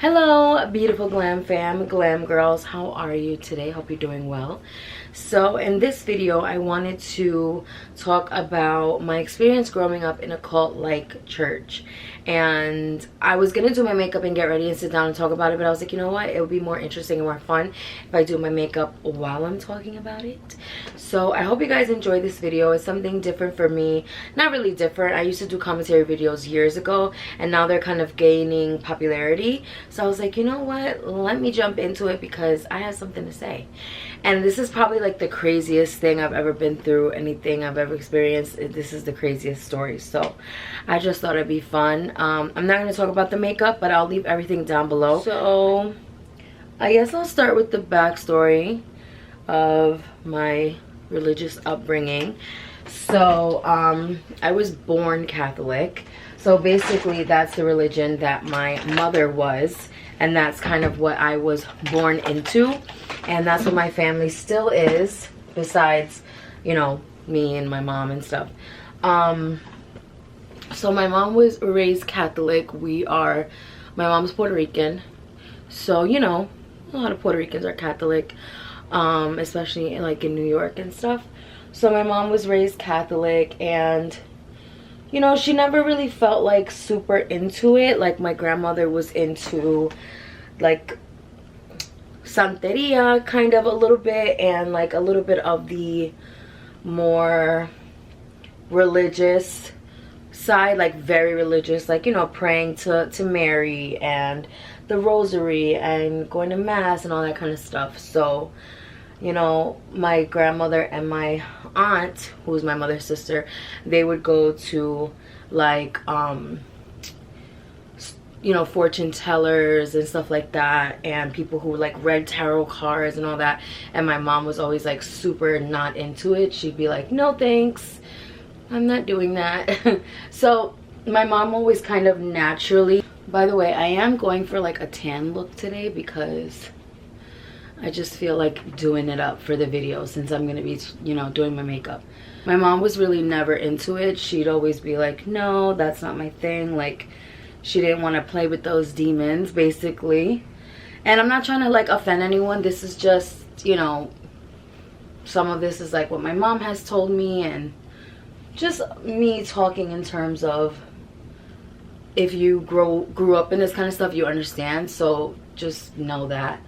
Hello, beautiful glam fam, glam girls. How are you today? Hope you're doing well. So in this video, I wanted to talk about my experience growing up in a cult-like church. And I was gonna do my makeup and get ready and sit down and talk about it, but I was like, you know what? It would be more interesting and more fun if I do my makeup while I'm talking about it. So I hope you guys enjoy this video. It's something different for me. Not really different. I used to do commentary videos years ago, and now they're kind of gaining popularity. So I was like, you know what? Let me jump into it because I have something to say. And this is probably like the craziest thing I've ever been through, anything I've ever experienced. This is the craziest story. So I just thought it'd be fun. I'm not going to talk about the makeup, but I'll leave everything down below. So I guess I'll start with the backstory of my religious upbringing. So I was born Catholic. So basically that's the religion that my mother was, and that's kind of what I was born into, and that's what my family still is, besides, you know, me and my mom and stuff. So my mom was raised Catholic. My mom's Puerto Rican, so you know, a lot of Puerto Ricans are Catholic, especially like in New York and stuff. So my mom was raised Catholic, and you know, she never really felt like super into it. Like my grandmother was into like Santeria kind of a little bit, and like a little bit of the more religious side, like very religious, like, you know, praying to Mary and the rosary and going to mass and all that kind of stuff. So, you know, my grandmother and my aunt, who was my mother's sister, they would go to like you know, fortune tellers and stuff like that, and people who like read tarot cards and all that. And my mom was always like super not into it. She'd be like, no thanks, I'm not doing that. So my mom always kind of naturally, by the way, I am going for like a tan look today because I just feel like doing it up for the video since I'm gonna be, you know, doing my makeup. My mom was really never into it. She'd always be like, no, that's not my thing. Like, she didn't want to play with those demons, basically. And I'm not trying to like offend anyone. This is just, you know, some of this is like what my mom has told me, and just me talking in terms of, if you grew up in this kind of stuff, you understand. So just know that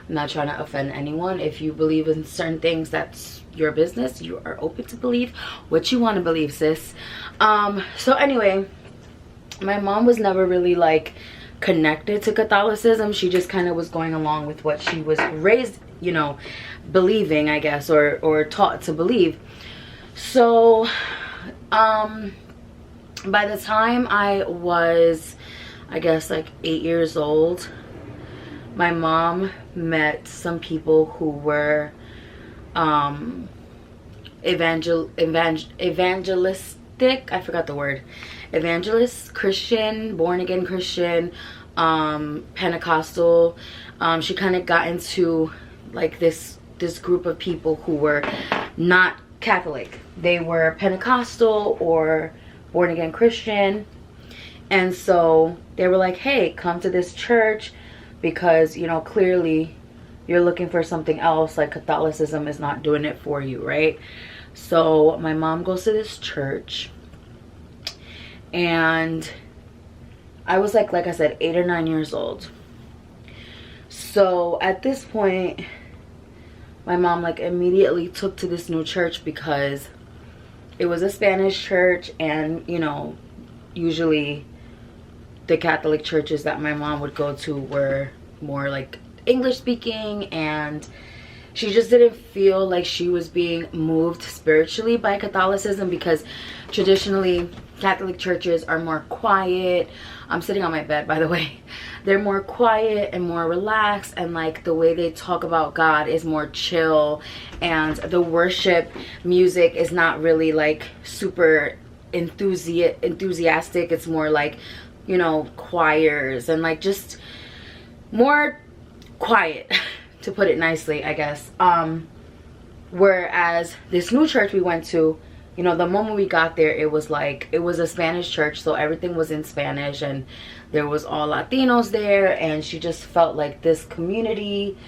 I'm not trying to offend anyone. If you believe in certain things, that's your business. You are open to believe what you want to believe, sis. So anyway, my mom was never really like connected to Catholicism. She just kind of was going along with what she was raised, you know, believing, I guess, or taught to believe. So by the time I was, I guess, like 8 years old, my mom met some people who were evangelistic, I forgot the word, evangelist, Christian, born again Christian, Pentecostal. She kind of got into like this group of people who were not Catholic. They were Pentecostal or born again Christian. And so they were like, hey, come to this church because, you know, clearly you're looking for something else. Like Catholicism is not doing it for you, right? So my mom goes to this church, and I was like I said, 8 or 9 years old. So at this point, my mom like immediately took to this new church because it was a Spanish church, and you know, usually the Catholic churches that my mom would go to were more like English speaking, and she just didn't feel like she was being moved spiritually by Catholicism, because traditionally Catholic churches are more quiet. I'm sitting on my bed, by the way. They're more quiet and more relaxed, and like the way they talk about God is more chill, and the worship music is not really like super enthusiastic. It's more like, you know, choirs and like just more quiet, to put it nicely, I guess. Whereas this new church we went to, you know, the moment we got there, it was like, it was a Spanish church, so everything was in Spanish, and there was all Latinos there, and she just felt like this community.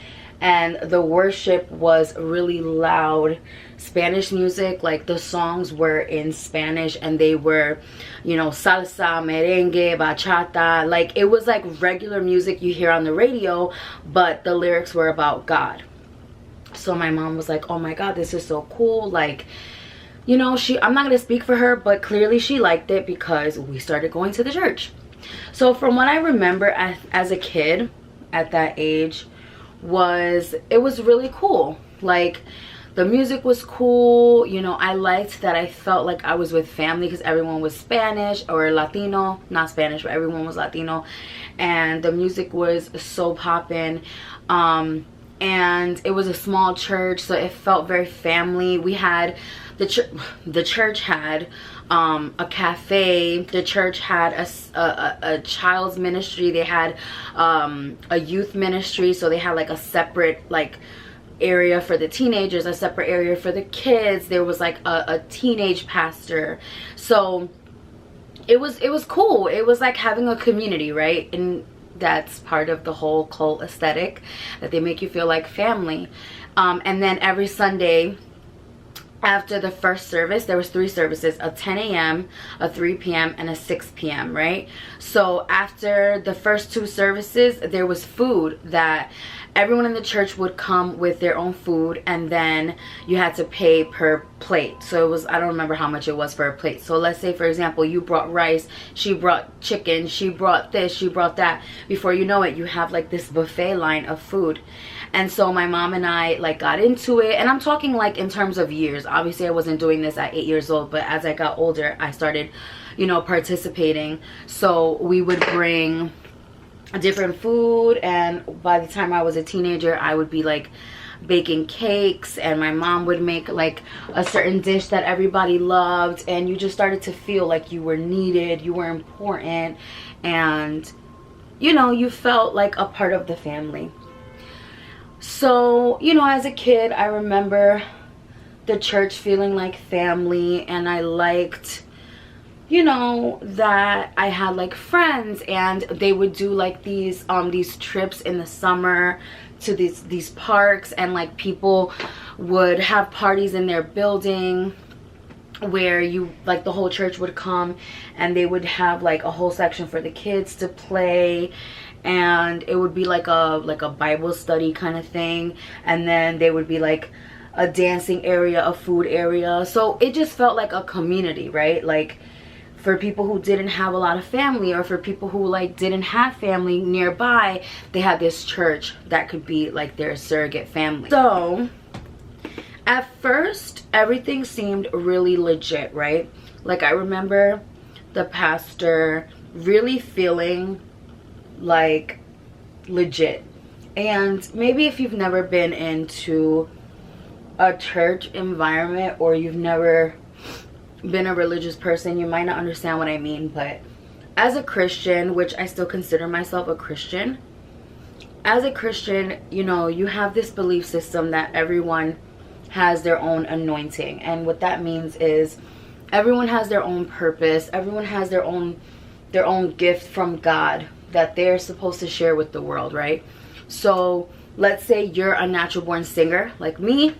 And the worship was really loud Spanish music. Like, the songs were in Spanish, and they were, you know, salsa, merengue, bachata. Like, it was like regular music you hear on the radio, but the lyrics were about God. So my mom was like, oh my God, this is so cool. Like, you know, I'm not gonna speak for her, but clearly she liked it because we started going to the church. So from what I remember as a kid at that age, it was really cool. Like, the music was cool, you know. I liked that I felt like I was with family because everyone was Spanish or Latino, not Spanish, but everyone was Latino, and the music was so poppin'. And it was a small church, so it felt very family. We had the church had a cafe. The church had a child's ministry. They had a youth ministry, so they had like a separate like area for the teenagers, a separate area for the kids. There was like a teenage pastor. So it was cool. It was like having a community, right? And that's part of the whole cult aesthetic, that they make you feel like family. And then every Sunday after the first service, there was 3 services, a 10 a.m., a 3 p.m., and a 6 p.m., right? So after the first 2 services, there was food that everyone in the church would come with their own food, and then you had to pay per plate. So it was, I don't remember how much it was for a plate. So let's say, for example, you brought rice, she brought chicken, she brought this, she brought that. Before you know it, you have like this buffet line of food. And so my mom and I like got into it, and I'm talking like in terms of years. Obviously I wasn't doing this at 8 years old, but as I got older, I started, you know, participating. So we would bring different food, and by the time I was a teenager, I would be like baking cakes, and my mom would make like a certain dish that everybody loved, and you just started to feel like you were needed, you were important, and you know, you felt like a part of the family. So, you know, as a kid, I remember the church feeling like family, and I liked, you know, that I had like friends, and they would do like these trips in the summer to these parks, and like people would have parties in their building where you like the whole church would come, and they would have like a whole section for the kids to play, and it would be like a Bible study kind of thing, and then there would be like a dancing area, a food area. So it just felt like a community, right? Like for people who didn't have a lot of family, or for people who like didn't have family nearby, they had this church that could be like their surrogate family. So at first everything seemed really legit, right? Like I remember the pastor really feeling like legit. And maybe if you've never been into a church environment, or you've never been a religious person, you might not understand what I mean. But as a Christian, which I still consider myself a Christian, as a Christian, you know, you have this belief system that everyone has their own anointing. And what that means is everyone has their own purpose, everyone has their own gift from God that they're supposed to share with the world, right? So let's say you're a natural born singer like me.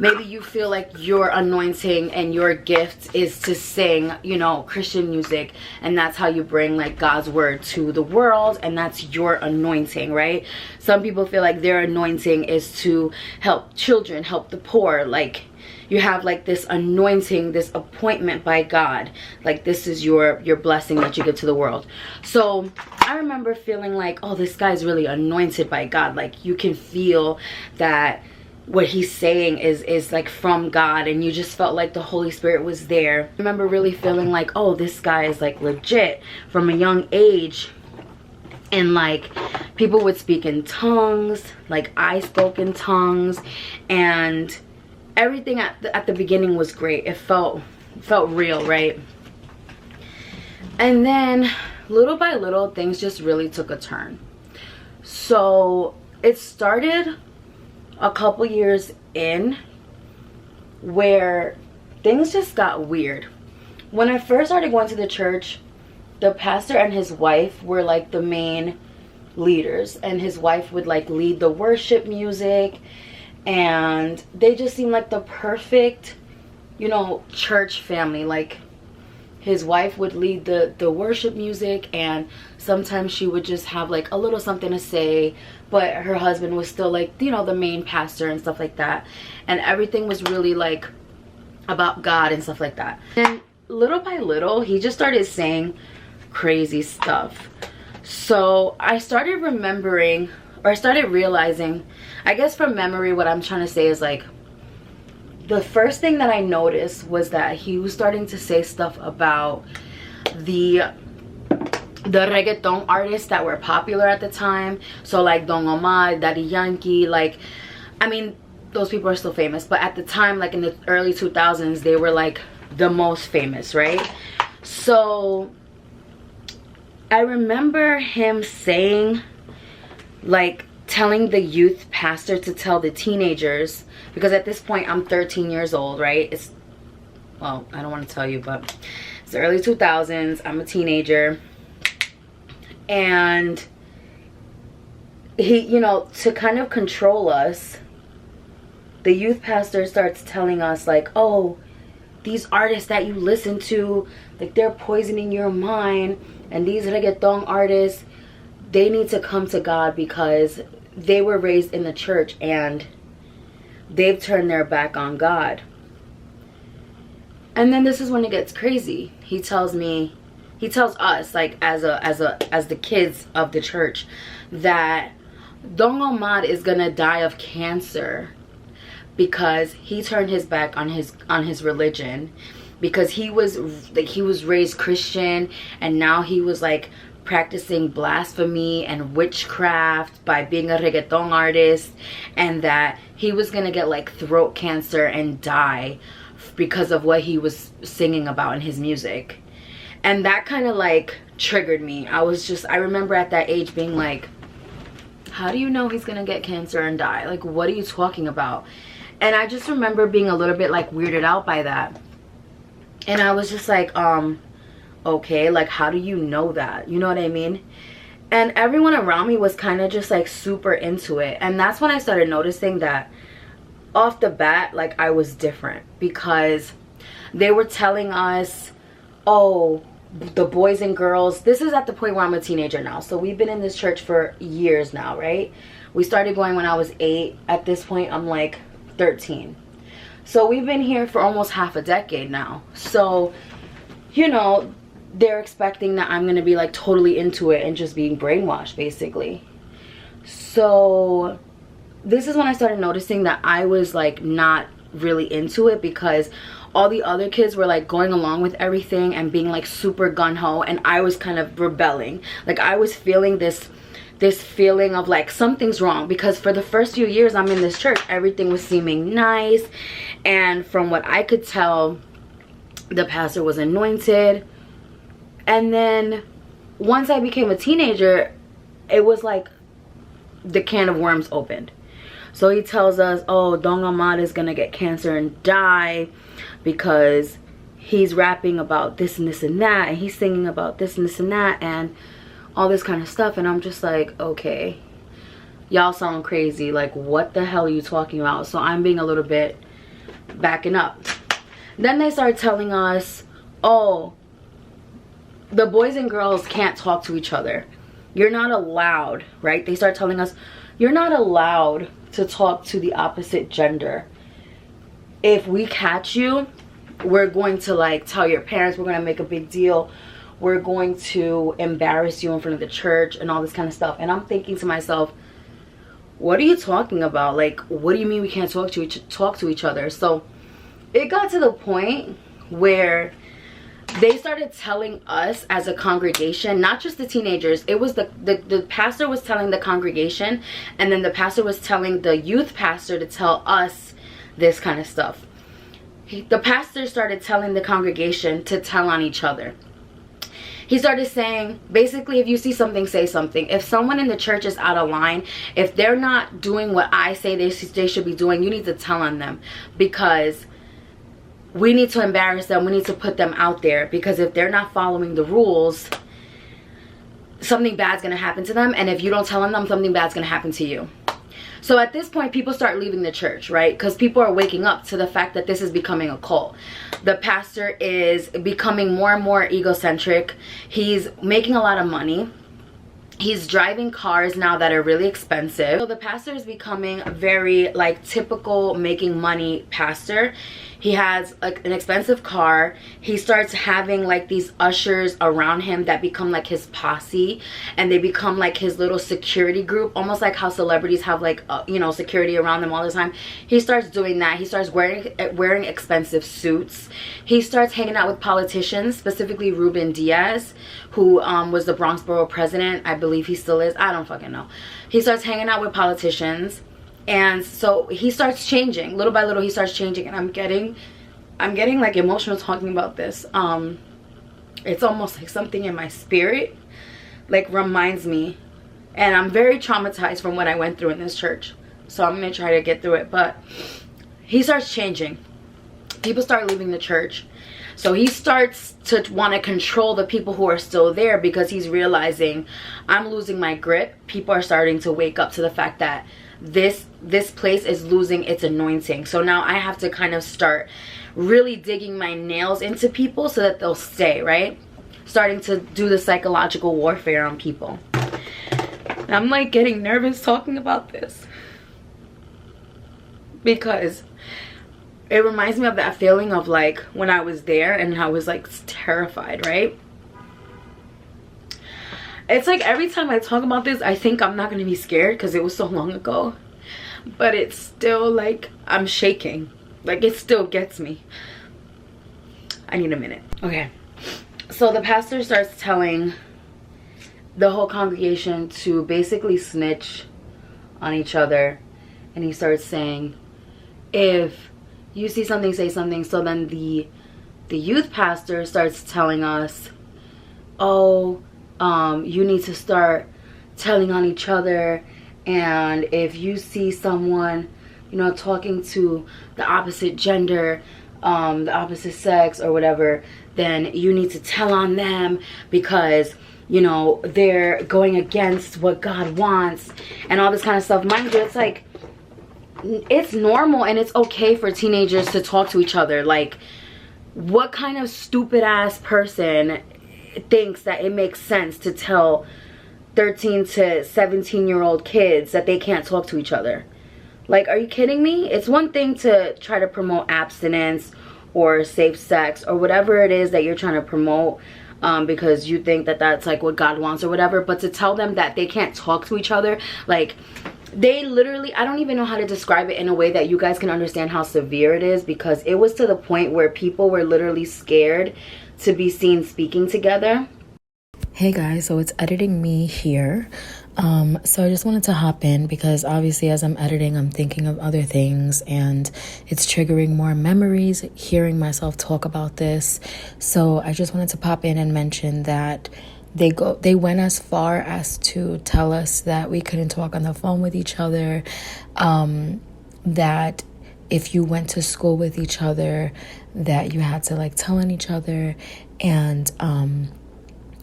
Maybe you feel like your anointing and your gift is to sing, you know, Christian music, and that's how you bring like God's word to the world, and that's your anointing, right? Some people feel like their anointing is to help children, help the poor. Like you have like this anointing, this appointment by God, like this is your blessing that you give to the world. So I remember feeling like, oh, this guy's really anointed by God. Like you can feel that what he's saying is like from God, and you just felt like the Holy Spirit was there. I remember really feeling like, oh, this guy is like legit from a young age. And like people would speak in tongues, like I spoke in tongues, and everything at the beginning was great. It felt real, right? And then little by little things just really took a turn. So it started a couple years in where things just got weird. When I first started going to the church, the pastor and his wife were like the main leaders, and his wife would like lead the worship music, and they just seemed like the perfect, you know, church family. Like his wife would lead the worship music, and sometimes she would just have like a little something to say, but her husband was still like, you know, the main pastor and stuff like that, and everything was really like about God and stuff like that. And little by little, he just started saying crazy stuff. So I started remembering, or I started realizing, I guess from memory, what I'm trying to say is like, the first thing that I noticed was that he was starting to say stuff about the reggaeton artists that were popular at the time. So like Don Omar, Daddy Yankee, like, I mean, those people are still famous, but at the time, like in the early 2000s, they were like the most famous, right? So I remember him saying, like, telling the youth pastor to tell the teenagers, because at this point I'm 13 years old, right? It's, well, I don't want to tell you, but it's the early 2000s. I'm a teenager, and he, you know, to kind of control us, the youth pastor starts telling us like, oh, these artists that you listen to, like, they're poisoning your mind, and these reggaeton artists, they need to come to God because they were raised in the church and they've turned their back on God. And then this is when it gets crazy. He tells us, like, as the kids of the church, that Don Omar is gonna die of cancer because he turned his back on his religion, because he was raised Christian, and now he was like practicing blasphemy and witchcraft by being a reggaeton artist, and that he was gonna get like throat cancer and die because of what he was singing about in his music. And that kind of like triggered me. I remember at that age being like, how do you know he's gonna get cancer and die? Like, what are you talking about? And I just remember being a little bit like weirded out by that. And I was just like, okay, like, how do you know that? You know what I mean? And everyone around me was kind of just like super into it. And that's when I started noticing that off the bat, like, I was different, because they were telling us, oh, the boys and girls, this is at the point where I'm a teenager now. So we've been in this church for years now, right? We started going when I was 8. At this point, I'm like 13. So we've been here for almost half a decade now. So, you know, they're expecting that I'm gonna be like totally into it and just being brainwashed, basically. So this is when I started noticing that I was like not really into it, because all the other kids were like going along with everything and being like super gung-ho, and I was kind of rebelling. Like, I was feeling this feeling of like something's wrong, because for the first few years I'm in this church, everything was seeming nice, and from what I could tell, the pastor was anointed. And then once I became a teenager, it was like the can of worms opened. So he tells us, oh, Don Omar is gonna get cancer and die because he's rapping about this and this and that, and he's singing about this and this and that, and all this kind of stuff. And I'm just like, okay, y'all sound crazy. Like, what the hell are you talking about? So I'm being a little bit backing up. Then they start telling us, oh, the boys and girls can't talk to each other. You're not allowed, right? They start telling us, you're not allowed to talk to the opposite gender. If we catch you, we're going to like tell your parents, we're going to make a big deal, we're going to embarrass you in front of the church and all this kind of stuff. And I'm thinking to myself, what are you talking about? Like, what do you mean we can't talk to each other? So it got to the point where they started telling us as a congregation, not just the teenagers, it was the pastor was telling the congregation, and then the pastor was telling the youth pastor to tell us this kind of stuff. The pastor started telling the congregation to tell on each other. He started saying, basically, if you see something, say something. If someone in the church is out of line, if they're not doing what I say they should be doing, you need to tell on them, because we need to embarrass them. We need to put them out there, because if they're not following the rules, something bad's gonna happen to them. And if you don't tell them, something bad's gonna happen to you. So at this point, people start leaving the church, right? Because people are waking up to the fact that this is becoming a cult. The pastor is becoming more and more egocentric. He's making a lot of money. He's driving cars now that are really expensive. So the pastor is becoming a very like typical making money pastor. He has like an expensive car. He starts having like these ushers around him that become like his posse, and they become like his little security group, almost like how celebrities have like you know, security around them all the time. He starts doing that. He starts wearing expensive suits. He starts hanging out with politicians, specifically Ruben Diaz, who was the Bronx Borough president. I believe he still is. I don't fucking know. He starts hanging out with politicians. And so he starts changing. Little by little, he starts changing. And I'm getting like emotional talking about this. It's almost like something in my spirit like reminds me. And I'm very traumatized from what I went through in this church. So I'm going to try to get through it. But he starts changing. People start leaving the church. So he starts to want to control the people who are still there, because he's realizing, I'm losing my grip. People are starting to wake up to the fact that this place is losing its anointing. So now I have to kind of start really digging my nails into people so that they'll stay, right? Starting to do the psychological warfare on people. And I'm like getting nervous talking about this, because it reminds me of that feeling of like when I was there and I was like terrified, right? It's like every time I talk about this, I think I'm not going to be scared because it was so long ago. But it's still like I'm shaking. Like it still gets me. I need a minute. Okay. So the pastor starts telling the whole congregation to basically snitch on each other. And he starts saying, if you see something, say something. So then the youth pastor starts telling us, oh, you need to start telling on each other, and if you see someone, you know, talking to the opposite gender, the opposite sex or whatever, then you need to tell on them, because you know they're going against what God wants and all this kind of stuff. Mind you, it's like it's normal and it's okay for teenagers to talk to each other. Like, what kind of stupid ass person thinks that it makes sense to tell 13 to 17-year-old kids that they can't talk to each other? Like, are you kidding me? It's one thing to try to promote abstinence or safe sex or whatever it is that you're trying to promote, because you think that that's like what God wants or whatever, but to tell them that they can't talk to each other, like, they literally, I don't even know how to describe it in a way that you guys can understand how severe it is, because it was to the point where people were literally scared to be seen speaking together. Hey guys, so it's editing me here. So I just wanted to hop in because obviously as I'm editing, I'm thinking of other things and it's triggering more memories, hearing myself talk about this. So I just wanted to pop in and mention that they went as far as to tell us that we couldn't talk on the phone with each other, that if you went to school with each other, that you had to like tell on each other. And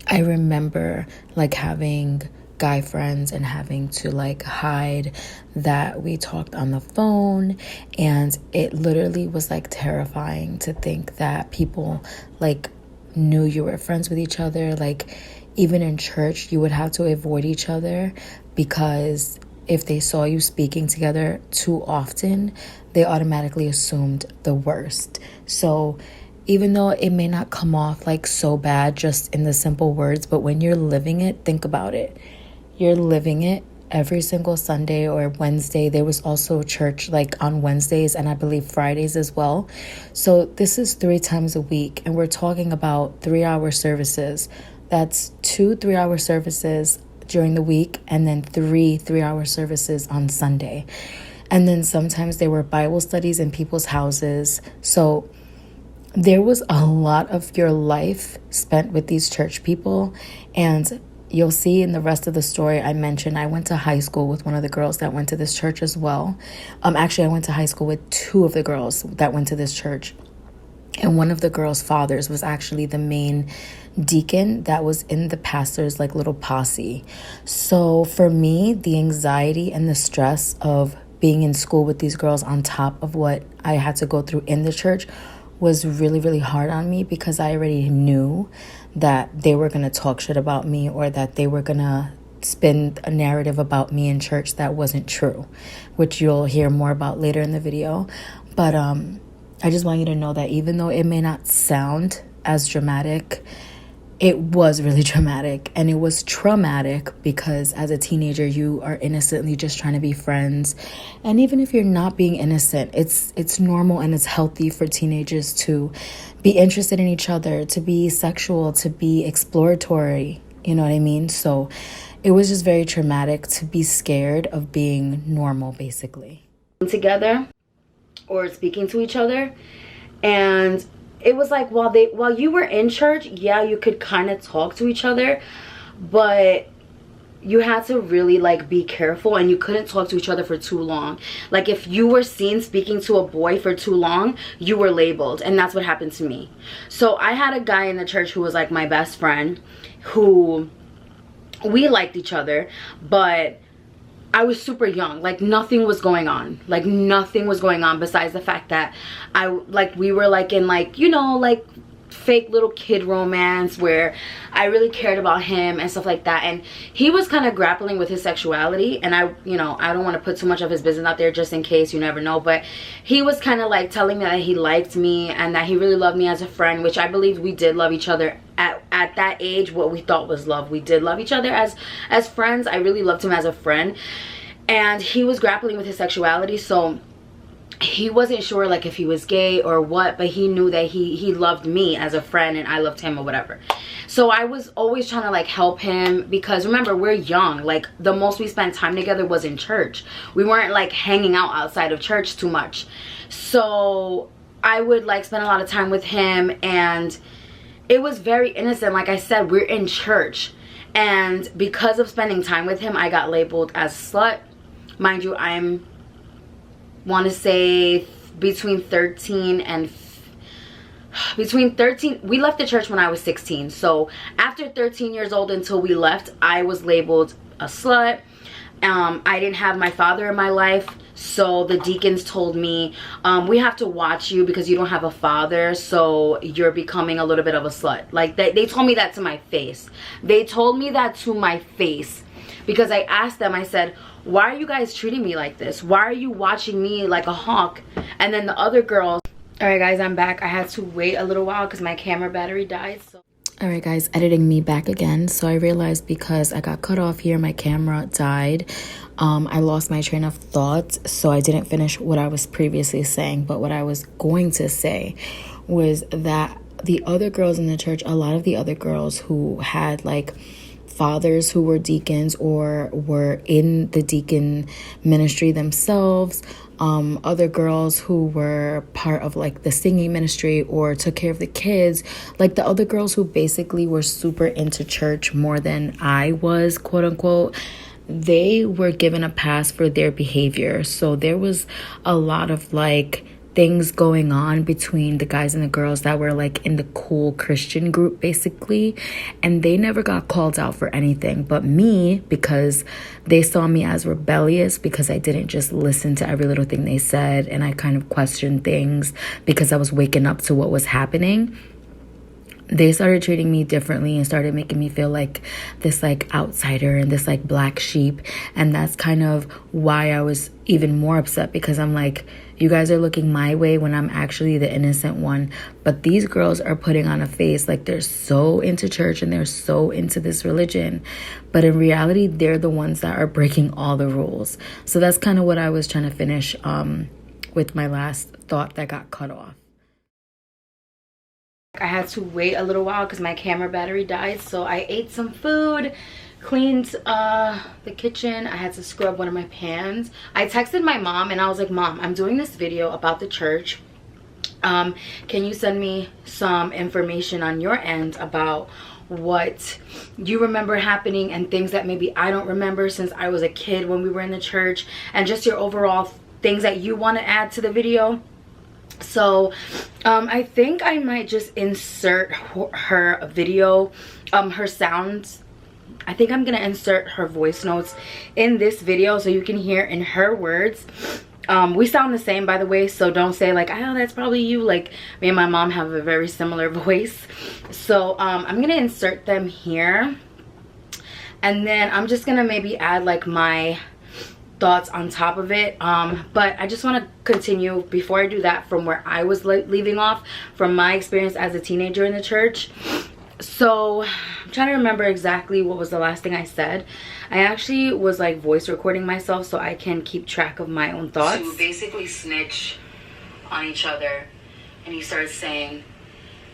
I remember like having guy friends and having to like hide that we talked on the phone, and it literally was like terrifying to think that people like knew you were friends with each other. Like, even in church, you would have to avoid each other because if they saw you speaking together too often, they automatically assumed the worst. So even though it may not come off like so bad just in the simple words, but when you're living it, think about it. You're living it every single Sunday or Wednesday. There was also church like on Wednesdays and I believe Fridays as well. So this is 3 times a week and we're talking about 3-hour services. That's 2 3-hour services during the week and then 3 3-hour services on Sunday. And then sometimes there were Bible studies in people's houses. So there was a lot of your life spent with these church people. And you'll see in the rest of the story, I mentioned I went to high school with one of the girls that went to this church as well. Actually, I went to high school with 2 of the girls that went to this church. And one of the girls' fathers was actually the main deacon that was in the pastor's like little posse. So for me, the anxiety and the stress of being in school with these girls on top of what I had to go through in the church was really, really hard on me, because I already knew that they were going to talk shit about me, or that they were going to spin a narrative about me in church that wasn't true, which you'll hear more about later in the video. But I just want you to know that even though it may not sound as dramatic, it was really dramatic, and it was traumatic, because as a teenager you are innocently just trying to be friends. And even if you're not being innocent, it's normal and it's healthy for teenagers to be interested in each other, to be sexual, to be exploratory, you know what I mean? So it was just very traumatic to be scared of being normal, basically. Together or speaking to each other. And it was like, while you were in church, yeah, you could kind of talk to each other, but you had to really like be careful, and you couldn't talk to each other for too long. Like if you were seen speaking to a boy for too long, you were labeled, and that's what happened to me. So I had a guy in the church who was like my best friend, who we liked each other, but I was super young. Like nothing was going on. Like nothing was going on besides the fact that we were like in like, you know, like fake little kid romance where I really cared about him and stuff like that. And he was kind of grappling with his sexuality, and I don't want to put too much of his business out there just in case, you never know, but he was kind of like telling me that he liked me and that he really loved me as a friend, which I believe we did love each other at that age. What we thought was love, we did love each other as friends. I really loved him as a friend, and he was grappling with his sexuality. So he wasn't sure like if he was gay or what, but he knew that he loved me as a friend and I loved him or whatever. So I was always trying to like help him, because remember, we're young. Like the most we spent time together was in church. We weren't like hanging out outside of church too much. So I would like spend a lot of time with him, and it was very innocent. Like I said, we're in church, and because of spending time with him, I got labeled as slut. Mind you, want to say between 13 and we left the church when I was 16. So after 13 years old until we left, I was labeled a slut. I didn't have my father in my life, so the deacons told me, we have to watch you because you don't have a father, so you're becoming a little bit of a slut. Like they told me that to my face. They told me that to my face, because I asked them, I said, why are you guys treating me like this? Why are you watching me like a hawk? And then the other girls. All right guys, I'm back. I had to wait a little while because my camera battery died. So all right guys, editing me back again. So I realized because I got cut off here, my camera died. I lost my train of thought, so I didn't finish what I was previously saying. But what I was going to say was that the other girls in the church, a lot of the other girls who had like fathers who were deacons or were in the deacon ministry themselves, other girls who were part of like the singing ministry or took care of the kids, like the other girls who basically were super into church more than I was, quote unquote, they were given a pass for their behavior. So there was a lot of like things going on between the guys and the girls that were like in the cool Christian group basically, and they never got called out for anything. But me, because they saw me as rebellious, because I didn't just listen to every little thing they said, and I kind of questioned things because I was waking up to what was happening, they started treating me differently and started making me feel like this like outsider and this like black sheep. And that's kind of why I was even more upset, because I'm like, you guys are looking my way when I'm actually the innocent one. But these girls are putting on a face like they're so into church and they're so into this religion, but in reality they're the ones that are breaking all the rules. So that's kind of what I was trying to finish with my last thought that got cut off. I had to wait a little while because my camera battery died, so I ate some food, cleaned the kitchen. I had to scrub one of my pans. I texted my mom and I was like, Mom, I'm doing this video about the church. Can you send me some information on your end about what you remember happening and things that maybe I don't remember since I was a kid when we were in the church, and just your overall things that you want to add to the video? So I think I might just insert her video, her sounds. I think I'm gonna insert her voice notes in this video so you can hear in her words. We sound the same, by the way, so don't say like, oh, that's probably you. Like, me and my mom have a very similar voice. So I'm gonna insert them here, and then I'm just gonna maybe add like my thoughts on top of it. But I just want to continue before I do that from where I was leaving off from my experience as a teenager in the church. So I'm trying to remember exactly what was the last thing I said. I actually was like voice recording myself so I can keep track of my own thoughts. To basically snitch on each other, and he starts saying,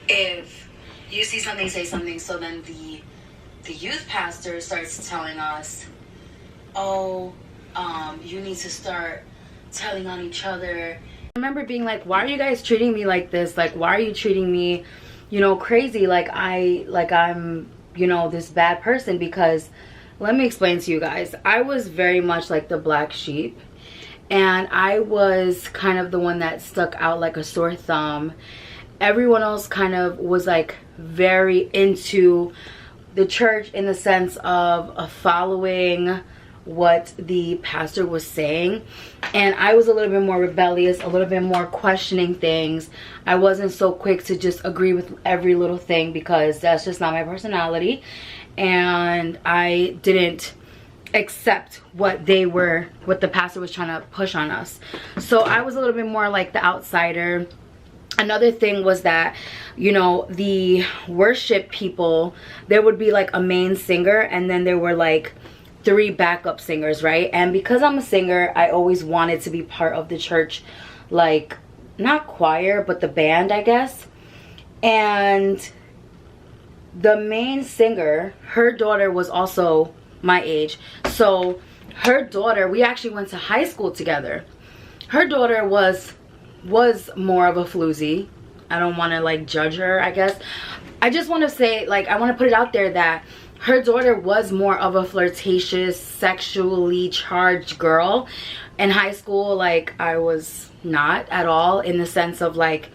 if you see something, say something. So then the youth pastor starts telling us, oh, you need to start telling on each other. I remember being like, why are you guys treating me like this? Like, why are you treating me, you know, crazy? Like I'm, you know, this bad person. Because let me explain to you guys, I was very much like the black sheep, and I was kind of the one that stuck out like a sore thumb. Everyone else kind of was like very into the church in the sense of following what the pastor was saying, and I was a little bit more rebellious, a little bit more questioning things. I wasn't so quick to just agree with every little thing because that's just not my personality, and I didn't accept what the pastor was trying to push on us. So I was a little bit more like the outsider. Another thing was that, you know, the worship people, there would be like a main singer, and then there were like 3 backup singers, right? And because I'm a singer, I always wanted to be part of the church, like, not choir, but the band, I guess. And the main singer, her daughter was also my age. So her daughter, we actually went to high school together. Her daughter was more of a floozy. I don't want to like judge her, I guess. I just want to say, like, I want to put it out there that her daughter was more of a flirtatious, sexually charged girl. In high school, like, I was not at all, in the sense of like,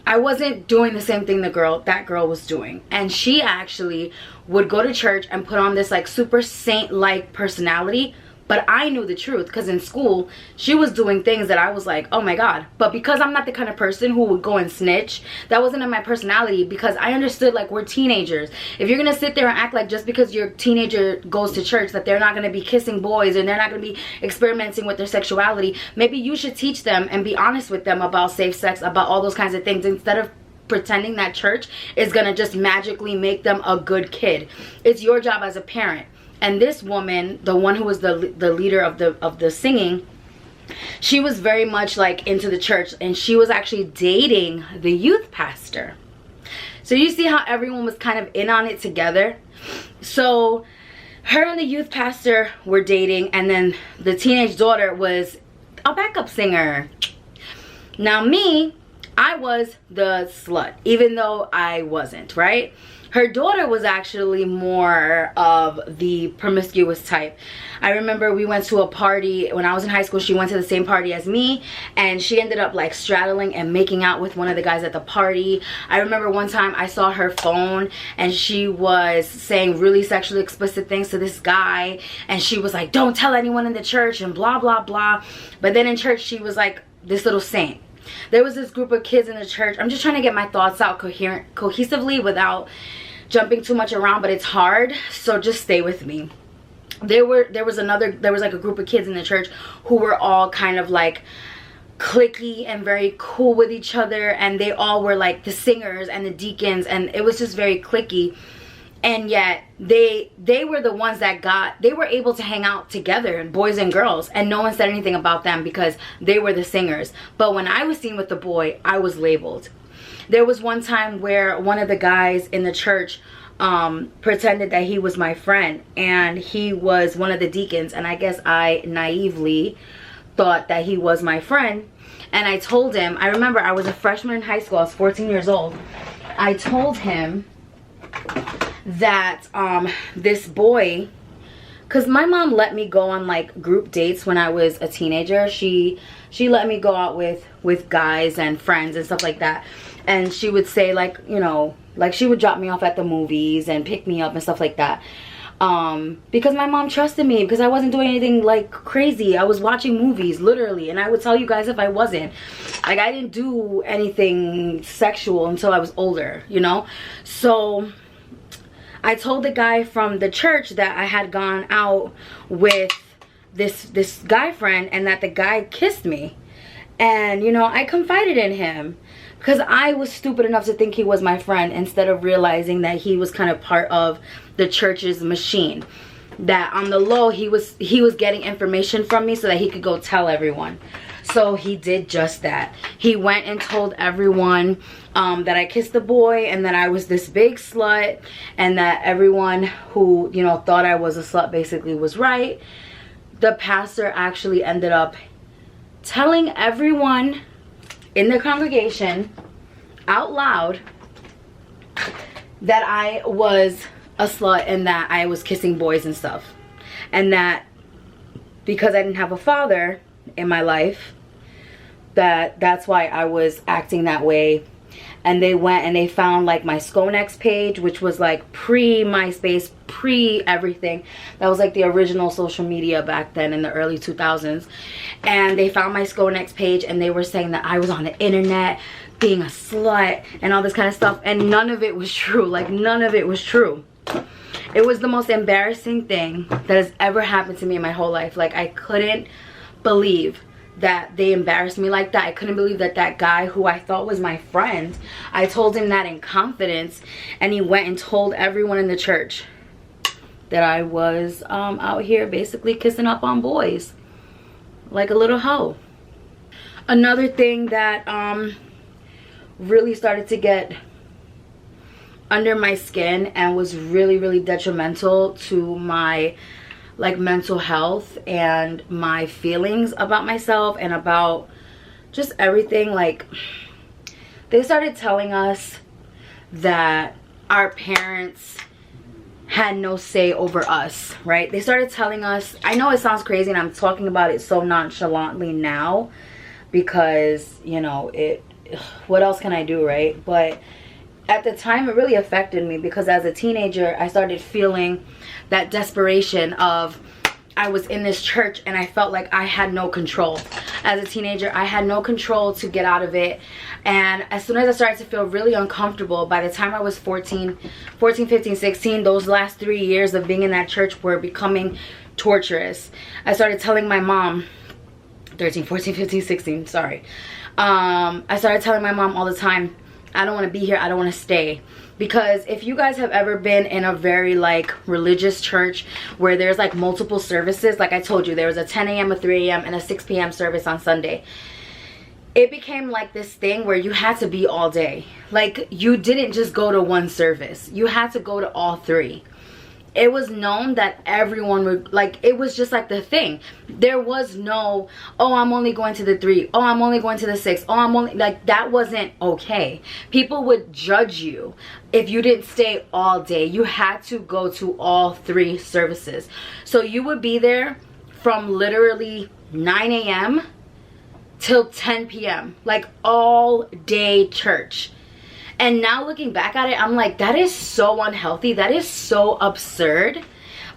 I wasn't doing the same thing that girl was doing. And she actually would go to church and put on this like super saint-like personality. But I knew the truth, because in school she was doing things that I was like, oh my god. But because I'm not the kind of person who would go and snitch, that wasn't in my personality, because I understood, like, we're teenagers. If you're gonna sit there and act like just because your teenager goes to church that they're not gonna be kissing boys and they're not gonna be experimenting with their sexuality, maybe you should teach them and be honest with them about safe sex, about all those kinds of things, instead of pretending that church is gonna just magically make them a good kid. It's your job as a parent. And this woman, the one who was the leader of the singing, she was very much like into the church, and she was actually dating the youth pastor. So you see how everyone was kind of in on it together. So her and the youth pastor were dating, and then the teenage daughter was a backup singer. Now me, I was the slut, even though I wasn't, right? Her daughter was actually more of the promiscuous type. I remember we went to a party when I was in high school. She went to the same party as me, and she ended up like straddling and making out with one of the guys at the party. I remember one time I saw her phone, and she was saying really sexually explicit things to this guy, and she was like, don't tell anyone in the church, and blah blah blah. But then in church she was like this little saint. There was this group of kids in the church. I'm just trying to get my thoughts out cohesively without jumping too much around, but it's hard, so just stay with me. There was like a group of kids in the church who were all kind of like cliquey and very cool with each other, and they all were like the singers and the deacons, and it was just very cliquey. And yet they were the ones that they were able to hang out together, boys and girls, and no one said anything about them because they were the singers. But when I was seen with the boy, I was labeled. There was one time where one of the guys in the church pretended that he was my friend, and he was one of the deacons, and I guess I naively thought that he was my friend. And I told him, I remember I was a freshman in high school, I was 14 years old. I told him that this boy because my mom let me go on like group dates when I was a teenager. She let me go out with guys and friends and stuff like that. And she would say, like, you know, like she would drop me off at the movies and pick me up and stuff like that. Because my mom trusted me, because I wasn't doing anything like crazy. I was watching movies, literally, and I would tell you guys if I wasn't. Like, I didn't do anything sexual until I was older, you know? So I told the guy from the church that I had gone out with this guy friend, and that the guy kissed me. And, you know, I confided in him, because I was stupid enough to think he was my friend, instead of realizing that he was kind of part of the church's machine. That on the low, he was getting information from me so that he could go tell everyone. So he did just that. He went and told everyone that I kissed the boy, and that I was this big slut, and that everyone who, you know, thought I was a slut basically was right. The pastor actually ended up telling everyone in the congregation out loud that I was a slut, and that I was kissing boys and stuff, and that because I didn't have a father in my life, that's why I was acting that way. And they went and they found like my Skonex page, which was like pre-MySpace, pre-everything. That was like the original social media back then in the early 2000s. And they found my Skonex page, and they were saying that I was on the internet being a slut and all this kind of stuff. And none of it was true. Like, none of it was true. It was the most embarrassing thing that has ever happened to me in my whole life. Like, I couldn't believe that they embarrassed me like that. I couldn't believe that that guy who I thought was my friend, I told him that in confidence, and he went and told everyone in the church that I was out here basically kissing up on boys like a little hoe. Another thing that really started to get under my skin and was really detrimental to my like mental health and my feelings about myself and about just everything. Like, they started telling us that our parents had no say over us, right? They started telling us, I know it sounds crazy and I'm talking about it so nonchalantly now because, you know, what else can I do, right? But at the time, it really affected me, because as a teenager, I started feeling that desperation of, I was in this church and I felt like I had no control. As a teenager, I had no control to get out of it. And as soon as I started to feel really uncomfortable, by the time I was 14, 15, 16, those last 3 years of being in that church were becoming torturous. I started telling my mom, 13, 14, 15, 16, sorry. I started telling my mom all the time, I don't want to be here, I don't want to stay. Because if you guys have ever been in a very like religious church where there's like multiple services, like I told you, there was a 10 a.m., a 3 a.m. and a 6 p.m. service on Sunday. It became like this thing where you had to be all day. Like, you didn't just go to one service, you had to go to all three. It was known that everyone would, like, it was just like the thing. There was no, oh, I'm only going to the 3, oh, I'm only going to the 6, oh, I'm only, like, that wasn't okay. People would judge you if you didn't stay all day. You had to go to all 3 services. So you would be there from literally 9 a.m. till 10 p.m. like all day church. And now looking back at it, I'm like, that is so unhealthy. That is so absurd.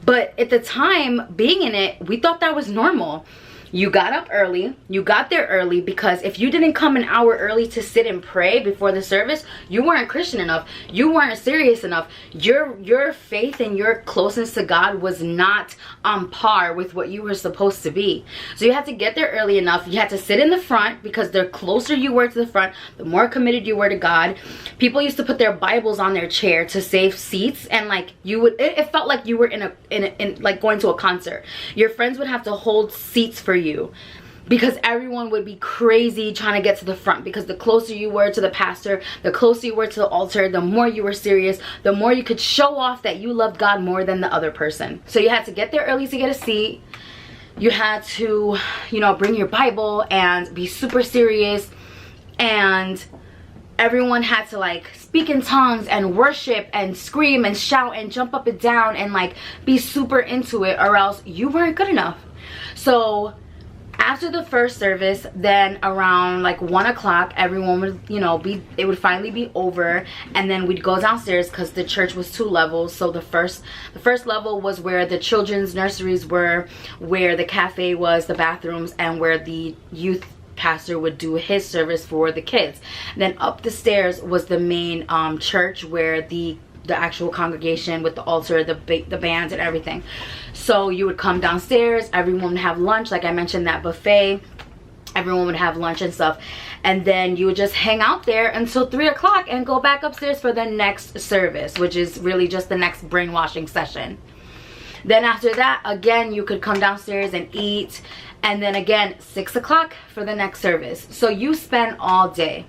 But at the time, being in it, we thought that was normal. You got up early, you got there early, because if you didn't come an hour early to sit and pray before the service, you weren't Christian enough, you weren't serious enough. Your faith and your closeness to God was not on par with what you were supposed to be. So you had to get there early enough. You had to sit in the front, because the closer you were to the front, the more committed you were to God. People used to put their Bibles on their chair to save seats, and like you would, it felt like you were in like going to a concert. Your friends would have to hold seats for you, because everyone would be crazy trying to get to the front, because the closer you were to the pastor, the closer you were to the altar, the more you were serious, the more you could show off that you loved God more than the other person. So you had to get there early to get a seat. You had to, you know, bring your Bible and be super serious. And everyone had to like speak in tongues and worship and scream and shout and jump up and down and like be super into it, or else you weren't good enough. So after the first service, then around like 1 o'clock, everyone would, you know, it would finally be over, and then we'd go downstairs because the church was 2 levels. So the first level was where the children's nurseries were, where the cafe was, the bathrooms, and where the youth pastor would do his service for the kids. And then up the stairs was the main church, where the actual congregation with the altar, the bands and everything. So you would come downstairs, everyone would have lunch, like I mentioned, that buffet, everyone would have lunch and stuff, and then you would just hang out there until 3 o'clock and go back upstairs for the next service, which is really just the next brainwashing session. Then after that, again, you could come downstairs and eat, and then again 6 o'clock for the next service. So you spend all day.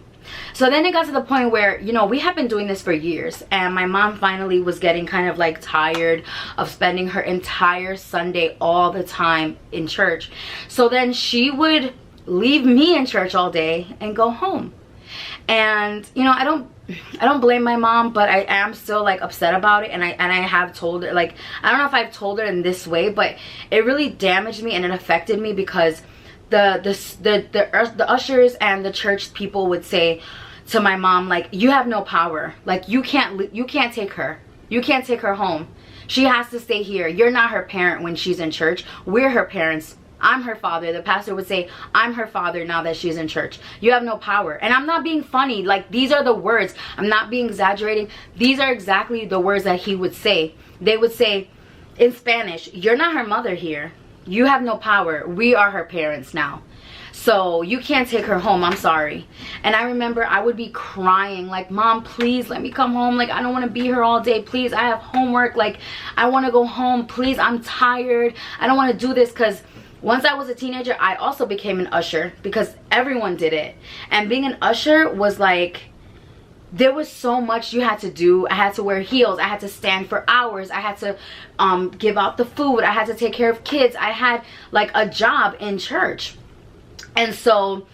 So then it got to the point where, you know, we have been doing this for years, and my mom finally was getting kind of like tired of spending her entire Sunday all the time in church. So then she would leave me in church all day and go home. And you know, I don't blame my mom, but I am still like upset about it, and I have told her, like, I don't know if I've told her in this way, but it really damaged me and it affected me, because the ushers and the church people would say to my mom, like, you have no power, like you can't take her, you can't take her home, she has to stay here, you're not her parent when she's in church, we're her parents, I'm her father. The pastor would say, I'm her father now that she's in church, you have no power. And I'm not being funny, like, these are the words, I'm not being exaggerating, these are exactly the words that he would say. They would say in Spanish, you're not her mother here, you have no power, we are her parents now, so you can't take her home, I'm sorry. And I remember I would be crying, like, Mom, please let me come home, like, I don't want to be here all day, please, I have homework, like, I want to go home, please, I'm tired, I don't want to do this. Because once I was a teenager, I also became an usher, because everyone did it, and being an usher was like, there was so much you had to do. I had to wear heels, I had to stand for hours, I had to give out the food, I had to take care of kids, I had like a job in church. And so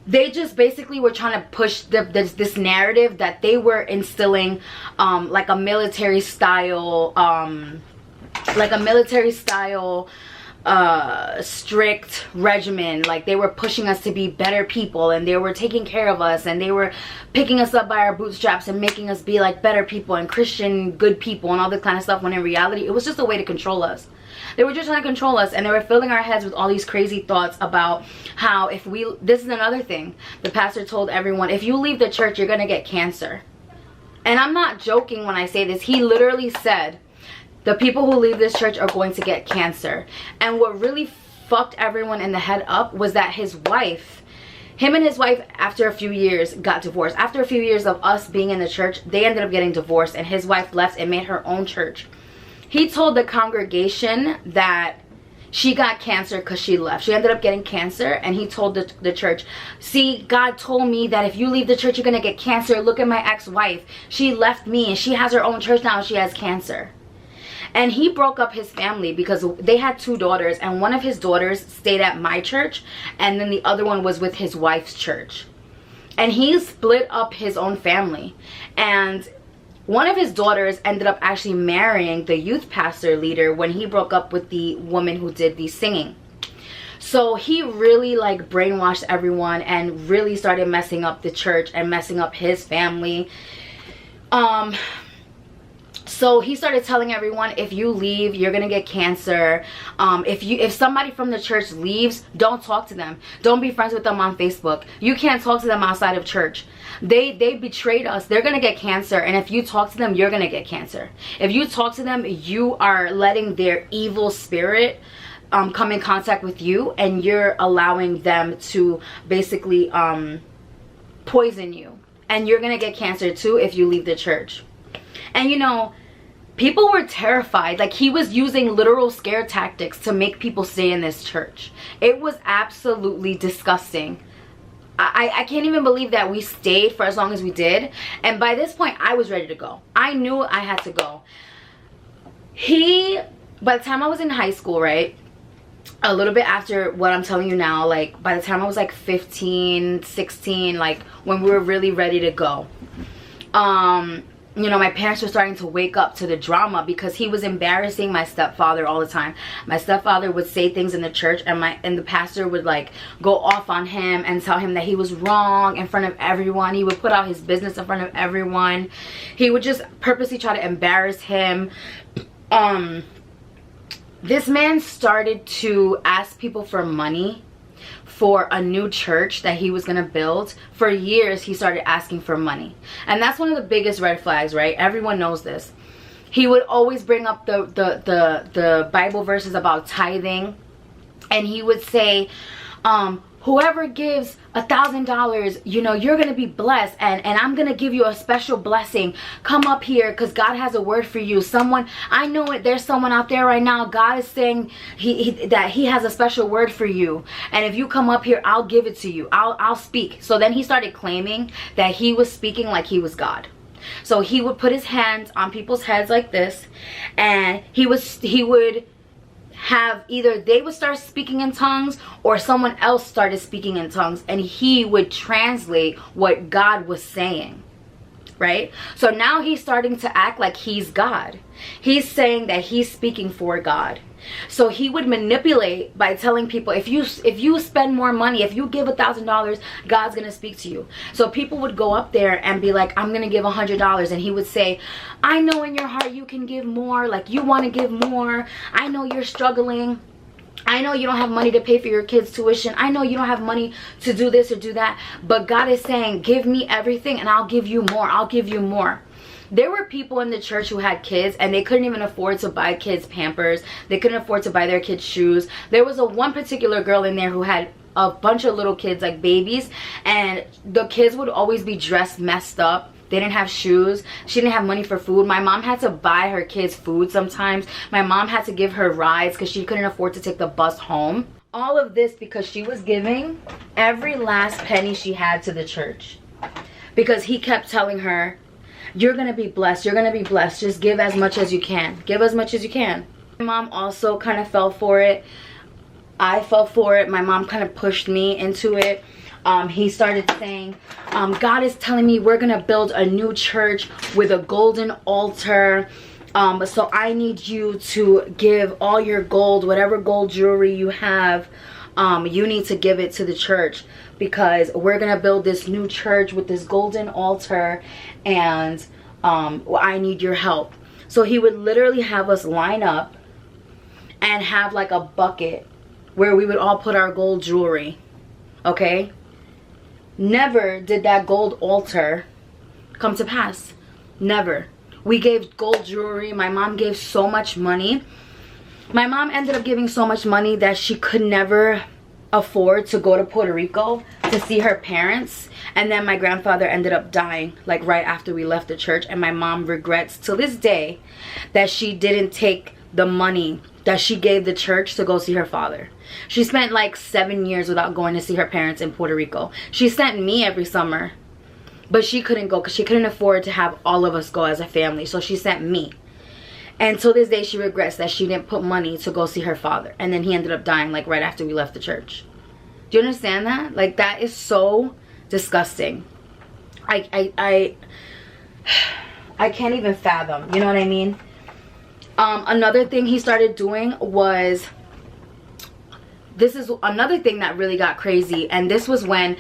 they just basically were trying to push this narrative that they were instilling like a military style strict regimen, like they were pushing us to be better people, and they were taking care of us, and they were picking us up by our bootstraps and making us be like better people and Christian good people and all this kind of stuff, when in reality it was just a way to control us. They were just trying to control us, and they were filling our heads with all these crazy thoughts about how this is another thing the pastor told everyone, if you leave the church you're gonna get cancer. And I'm not joking when I say this, he literally said the people who leave this church are going to get cancer. And what really fucked everyone in the head up was that him and his wife, after a few years, got divorced. After a few years of us being in the church, they ended up getting divorced, and his wife left and made her own church. He told the congregation that she got cancer because she left. She ended up getting cancer, and he told the church, see, God told me that if you leave the church you're gonna get cancer. Look at my ex-wife, she left me and she has her own church now and she has cancer. And he broke up his family because they had 2 daughters, and one of his daughters stayed at my church, and then the other one was with his wife's church. And he split up his own family, and one of his daughters ended up actually marrying the youth pastor leader when he broke up with the woman who did the singing. So he really like brainwashed everyone and really started messing up the church and messing up his family. So he started telling everyone, if you leave you're gonna get cancer. If somebody from the church leaves, don't talk to them, don't be friends with them on Facebook, you can't talk to them outside of church, they betrayed us, they're gonna get cancer, and if you talk to them you're gonna get cancer. If you talk to them, you are letting their evil spirit come in contact with you, and you're allowing them to basically poison you, and you're gonna get cancer too if you leave the church. And you know, people were terrified. Like, he was using literal scare tactics to make people stay in this church. It was absolutely disgusting. I can't even believe that we stayed for as long as we did. And by this point, I was ready to go. I knew I had to go. By the time I was in high school, right, a little bit after what I'm telling you now, like by the time I was like 15, 16, like when we were really ready to go, you know, my parents were starting to wake up to the drama because he was embarrassing my stepfather all the time. My stepfather would say things in the church, and the pastor would like go off on him and tell him that he was wrong in front of everyone. He would put out his business in front of everyone. He would just purposely try to embarrass him. This man started to ask people for money for a new church that he was gonna build. For years he started asking for money, and that's one of the biggest red flags, right? Everyone knows this. He would always bring up the Bible verses about tithing, and he would say, whoever gives $1,000, you know, you're gonna be blessed, and I'm gonna give you a special blessing. Come up here because God has a word for you. Someone, I know it, there's someone out there right now, God is saying that he has a special word for you, and if you come up here, I'll give it to you. I'll speak. So then he started claiming that he was speaking like he was God. So he would put his hands on people's heads like this, and he would have either they would start speaking in tongues or someone else started speaking in tongues, and he would translate what God was saying, right? So now he's starting to act like he's God. He's saying that he's speaking for God. So he would manipulate by telling people, if you spend more money, if you give $1,000, God's gonna speak to you. So people would go up there and be like, I'm gonna give $100, and he would say, I know in your heart you can give more, like you want to give more. I know you're struggling. I know you don't have money to pay for your kids' tuition. I know you don't have money to do this or do that, but God is saying, give me everything and I'll give you more. I'll give you more. There were people in the church who had kids and they couldn't even afford to buy kids Pampers. They couldn't afford to buy their kids shoes. There was one particular girl in there who had a bunch of little kids, like babies, and the kids would always be dressed messed up. They didn't have shoes. She didn't have money for food. My mom had to buy her kids food sometimes. My mom had to give her rides because she couldn't afford to take the bus home. All of this because she was giving every last penny she had to the church, because he kept telling her, you're gonna be blessed, you're gonna be blessed, just give as much as you can, give as much as you can. My mom also kind of fell for it. I fell for it. My mom kind of pushed me into it. He started saying, God is telling me we're gonna build a new church with a golden altar, so I need you to give all your gold, whatever gold jewelry you have, you need to give it to the church, because we're gonna build this new church with this golden altar, and I need your help. So he would literally have us line up and have like a bucket where we would all put our gold jewelry. Okay, never did that gold altar come to pass. Never. We gave gold jewelry. My mom gave so much money. My mom ended up giving so much money that she could never afford to go to Puerto Rico to see her parents. And then my grandfather ended up dying like right after we left the church, and my mom regrets to this day that she didn't take the money that she gave the church to go see her father. She spent like 7 years without going to see her parents in Puerto Rico. She sent me every summer, but she couldn't go because she couldn't afford to have all of us go as a family, so she sent me. And to this day she regrets that she didn't put money to go see her father, and then he ended up dying like right after we left the church. Do you understand that? Like, that is so disgusting. I can't even fathom, you know what I mean? Another thing he started doing was, this is another thing that really got crazy, and this was when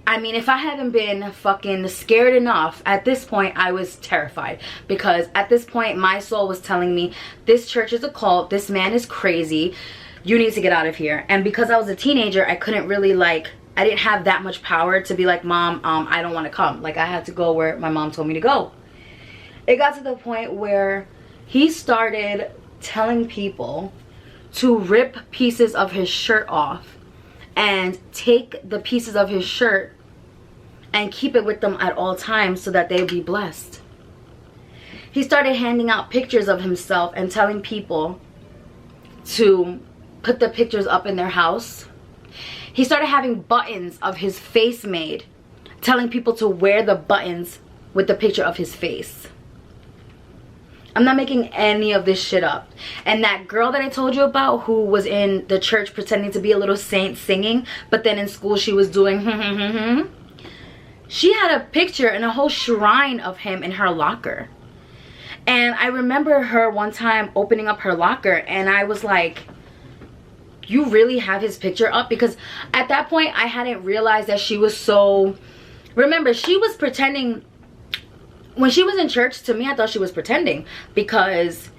I mean, if I hadn't been fucking scared enough, at this point I was terrified, because at this point my soul was telling me, this church is a cult, this man is crazy, you need to get out of here. And because I was a teenager, I couldn't really, like, I didn't have that much power to be like, Mom, I don't want to come. Like, I had to go where my mom told me to go. It got to the point where he started telling people to rip pieces of his shirt off and take the pieces of his shirt and keep it with them at all times so that they'd be blessed. He started handing out pictures of himself and telling people to put the pictures up in their house. He started having buttons of his face made, telling people to wear the buttons with the picture of his face. I'm not making any of this shit up. And that girl that I told you about who was in the church pretending to be a little saint singing, but then in school she was doing she had a picture and a whole shrine of him in her locker. And I remember her one time opening up her locker and I was like, you really have his picture up? Because at that point I hadn't realized that she was so, remember, she was pretending. When she was in church, to me, I thought she was pretending because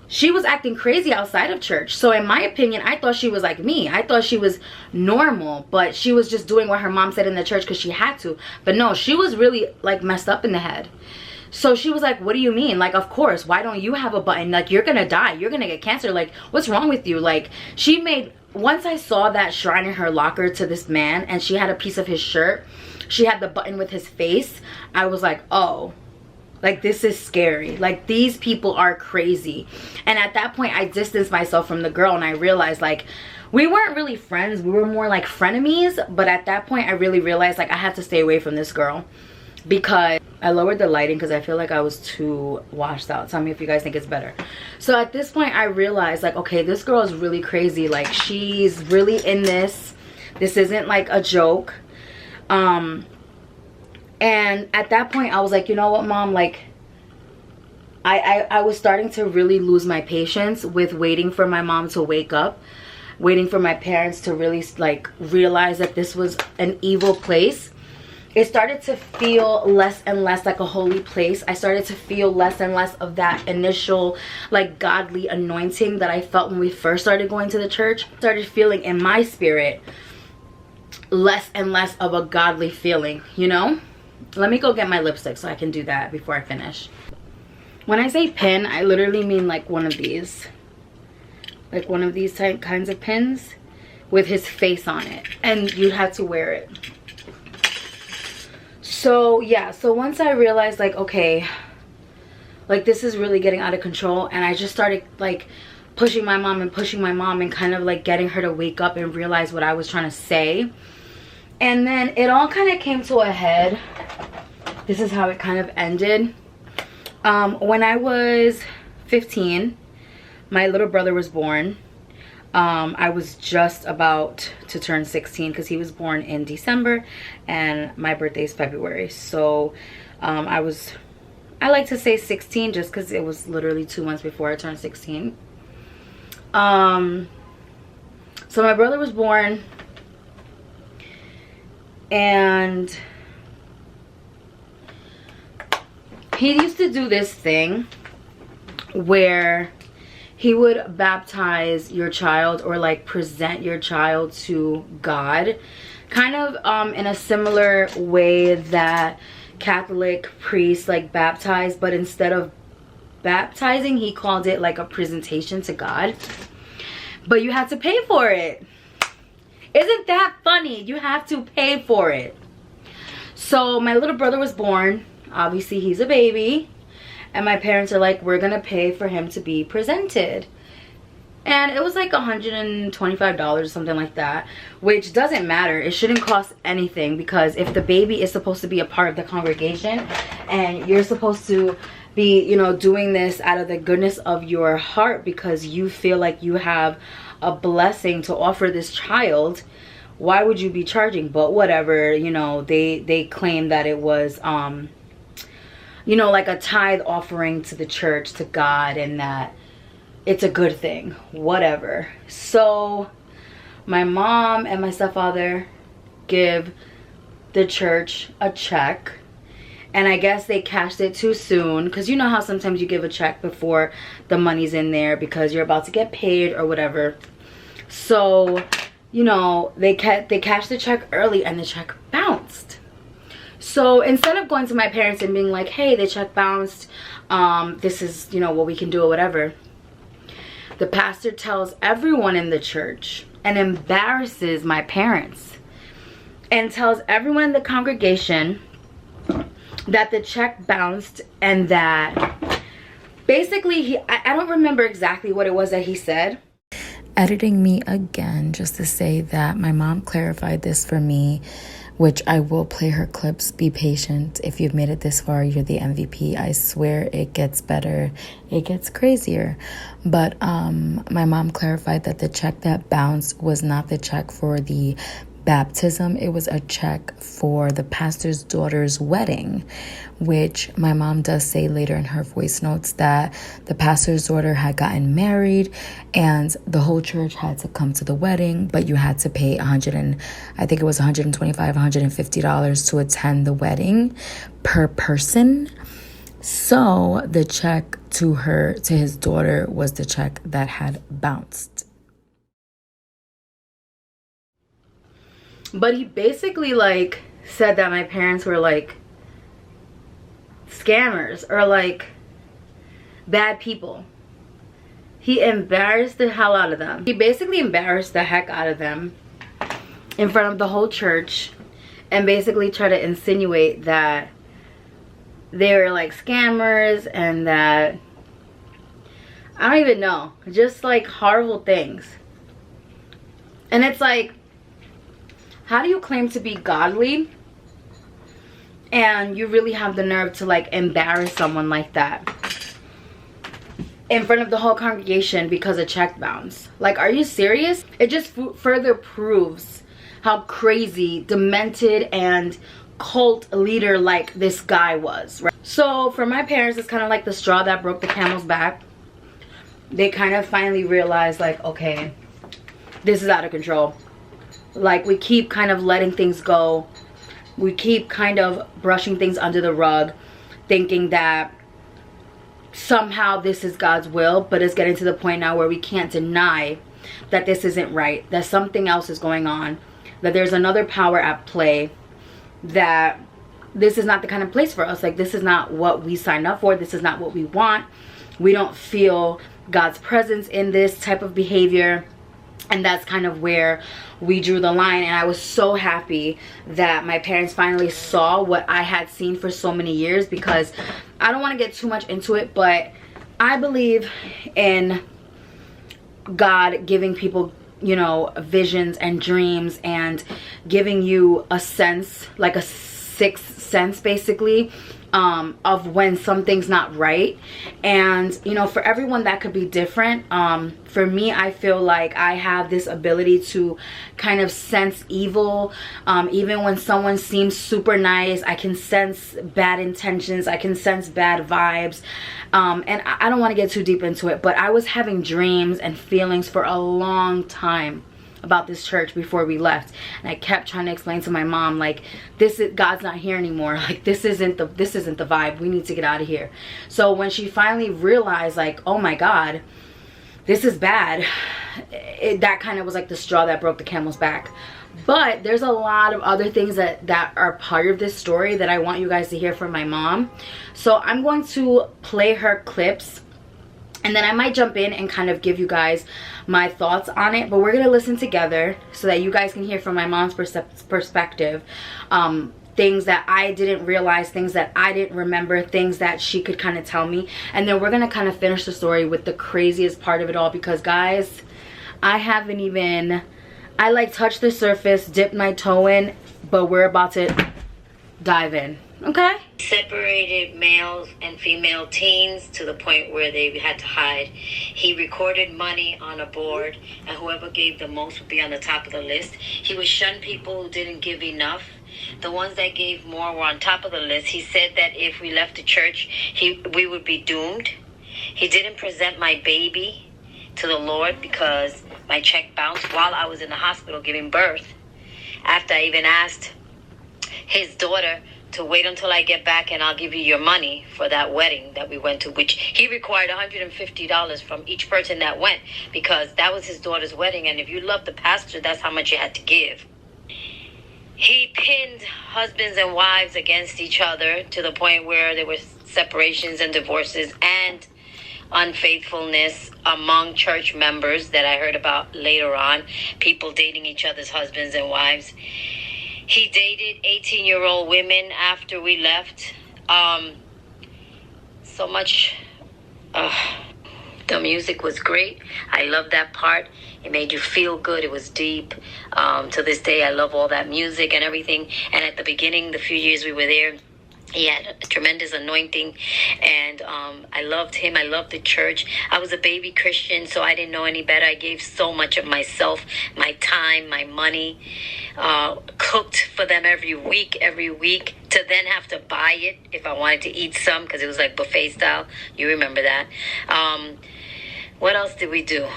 she was acting crazy outside of church. So in my opinion, I thought she was like me. I thought she was normal, but she was just doing what her mom said in the church because she had to. But no, she was really like messed up in the head. So she was like, what do you mean? Like, of course, why don't you have a button? Like, you're gonna die. You're gonna get cancer. Like, what's wrong with you? Like, she made, once I saw that shrine in her locker to this man and she had a piece of his shirt, she had the button with his face, I was like, oh, like, this is scary. Like, these people are crazy. And at that point, I distanced myself from the girl and I realized, like, we weren't really friends. We were more like frenemies. But at that point, I really realized, like, I had to stay away from this girl because I lowered the lighting because I feel like I was too washed out. Tell me if you guys think it's better. So at this point, I realized, like, okay, this girl is really crazy. Like, she's really in this. This isn't like a joke. And at that point, I was like, you know what, Mom? Like, I was starting to really lose my patience with waiting for my mom to wake up. Waiting for my parents to really, like, realize that this was an evil place. It started to feel less and less like a holy place. I started to feel less and less of that initial, like, godly anointing that I felt when we first started going to the church. Started feeling in my spirit less and less of a godly feeling, you know? Let me go get my lipstick so I can do that before I finish. When I say pin, I literally mean like one of these. Like one of these kinds of pins with his face on it. And you had to wear it. So yeah, so once I realized, like, okay, like, this is really getting out of control, and I just started like pushing my mom and kind of like getting her to wake up and realize what I was trying to say. And then it all kind of came to a head. This is how it kind of ended. When I was 15, my little brother was born. I was just about to turn 16 because he was born in December and my birthday is February. So I like to say 16 just because it was literally 2 months before I turned 16. So my brother was born, and he used to do this thing where he would baptize your child or like present your child to God, kind of in a similar way that Catholic priests like baptize, but instead of baptizing, he called it like a presentation to God. But you had to pay for it. Isn't that funny? You have to pay for it. So my little brother was born. Obviously he's a baby, and my parents are like, we're gonna pay for him to be presented. And it was like $125 or something like that, which doesn't matter. It shouldn't cost anything, because if the baby is supposed to be a part of the congregation and you're supposed to be, you know, doing this out of the goodness of your heart because you feel like you have a blessing to offer this child, why would you be charging? But whatever, you know, they claim that it was you know, like a tithe offering to the church, to God, and that it's a good thing, whatever. So my mom and my stepfather give the church a check, and I guess they cashed it too soon, because you know how sometimes you give a check before the money's in there because you're about to get paid or whatever. So, you know, they cashed the check early and the check bounced. So instead of going to my parents and being like, hey, the check bounced, this is, you know, what we can do or whatever, the pastor tells everyone in the church and embarrasses my parents and tells everyone in the congregation that the check bounced, and that basically I don't remember exactly what it was that he said. Editing me again just to say that my mom clarified this for me which I will play her clips. Be patient. If you've made it this far, you're the MVP. I swear it gets better. It gets crazier. But my mom clarified that the check that bounced was not the check for the baptism. It was a check for the pastor's daughter's wedding, which my mom does say later in her voice notes that the pastor's daughter had gotten married and the whole church had to come to the wedding, but you had to pay I think it was $125, $150 to attend the wedding per person. So the check to his daughter was the check that had bounced. But he basically like said that my parents were like scammers or like bad people. He embarrassed the hell out of them. He basically embarrassed the heck out of them in front of the whole church and basically tried to insinuate that they were like scammers and that I don't even know, just like horrible things. And it's like, how do you claim to be godly and you really have the nerve to like embarrass someone like that in front of the whole congregation because a check bounced? Like, are you serious? It just further proves how crazy, demented, and cult leader like this guy was, right? So for my parents, it's kind of like the straw that broke the camel's back. They kind of finally realized like, okay, this is out of control. Like, we keep kind of letting things go. We keep kind of brushing things under the rug, thinking that somehow this is God's will, but it's getting to the point now where we can't deny that this isn't right, that something else is going on, that there's another power at play, that this is not the kind of place for us. Like, this is not what we signed up for. This is not what we want. We don't feel God's presence in this type of behavior. And that's kind of where we drew the line. And I was so happy that my parents finally saw what I had seen for so many years, because I don't want to get too much into it, but I believe in God giving people, you know, visions and dreams and giving you a sense, like a sixth sense basically, of when something's not right. And you know, for everyone that could be different. For me, I feel like I have this ability to kind of sense evil. Even when someone seems super nice, I can sense bad intentions, I can sense bad vibes. And I don't want to get too deep into it, but I was having dreams and feelings for a long time about this church before we left, and I kept trying to explain to my mom, like, God's not here anymore. Like, this isn't the vibe. We need to get out of here. So when she finally realized, like, oh my God, this is bad, that kind of was like the straw that broke the camel's back. But there's a lot of other things that are part of this story that I want you guys to hear from my mom. So I'm going to play her clips, and then I might jump in and kind of give you guys my thoughts on it. But we're going to listen together so that you guys can hear from my mom's perspective. Things that I didn't realize, things that I didn't remember, things that she could kind of tell me. And then we're going to kind of finish the story with the craziest part of it all. Because guys, I like touched the surface, dipped my toe in, but we're about to dive in. Okay? Separated males and female teens to the point where they had to hide. He recorded money on a board, and whoever gave the most would be on the top of the list. He would shun people who didn't give enough. The ones that gave more were on top of the list. He said that if we left the church, we would be doomed. He didn't present my baby to the Lord because my check bounced while I was in the hospital giving birth. After I even asked his daughter to wait until I get back and I'll give you your money for that wedding that we went to, which he required $150 from each person that went, because that was his daughter's wedding, and if you love the pastor, that's how much you had to give. He pinned husbands and wives against each other to the point where there were separations and divorces and unfaithfulness among church members that I heard about later on, people dating each other's husbands and wives. He dated 18-year-old women after we left. So much. The music was great. I loved that part. It made you feel good. It was deep. To this day, I love all that music and everything. And at the beginning, the few years we were there, he had a tremendous anointing, and I loved him. I loved the church. I was a baby Christian, so I didn't know any better. I gave so much of myself, my time, my money, cooked for them every week, to then have to buy it if I wanted to eat some, because it was like buffet style. You remember that. What else did we do?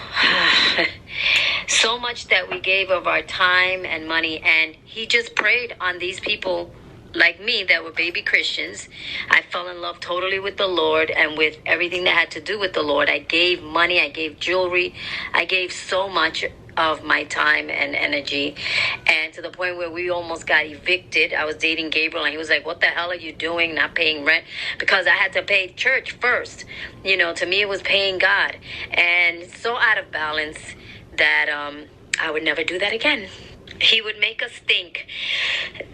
So much that we gave of our time and money, and he just prayed on these people like me that were baby Christians. I fell in love totally with the Lord and with everything that had to do with the Lord. I gave money, I gave jewelry, I gave so much of my time and energy, and to the point where we almost got evicted. I was dating Gabriel, and he was like, what the hell are you doing, not paying rent? Because I had to pay church first. You know, to me it was paying God, and so out of balance that I would never do that again. He would make us think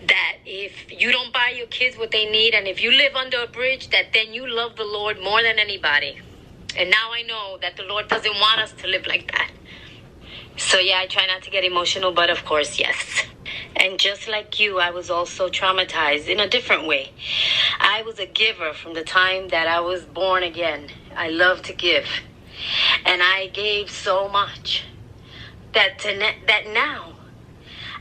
that if you don't buy your kids what they need, and if you live under a bridge, that then you love the Lord more than anybody. And now I know that the Lord doesn't want us to live like that. So yeah, I try not to get emotional, but of course, yes. And just like you, I was also traumatized in a different way. I was a giver from the time that I was born again. I love to give. And I gave so much that now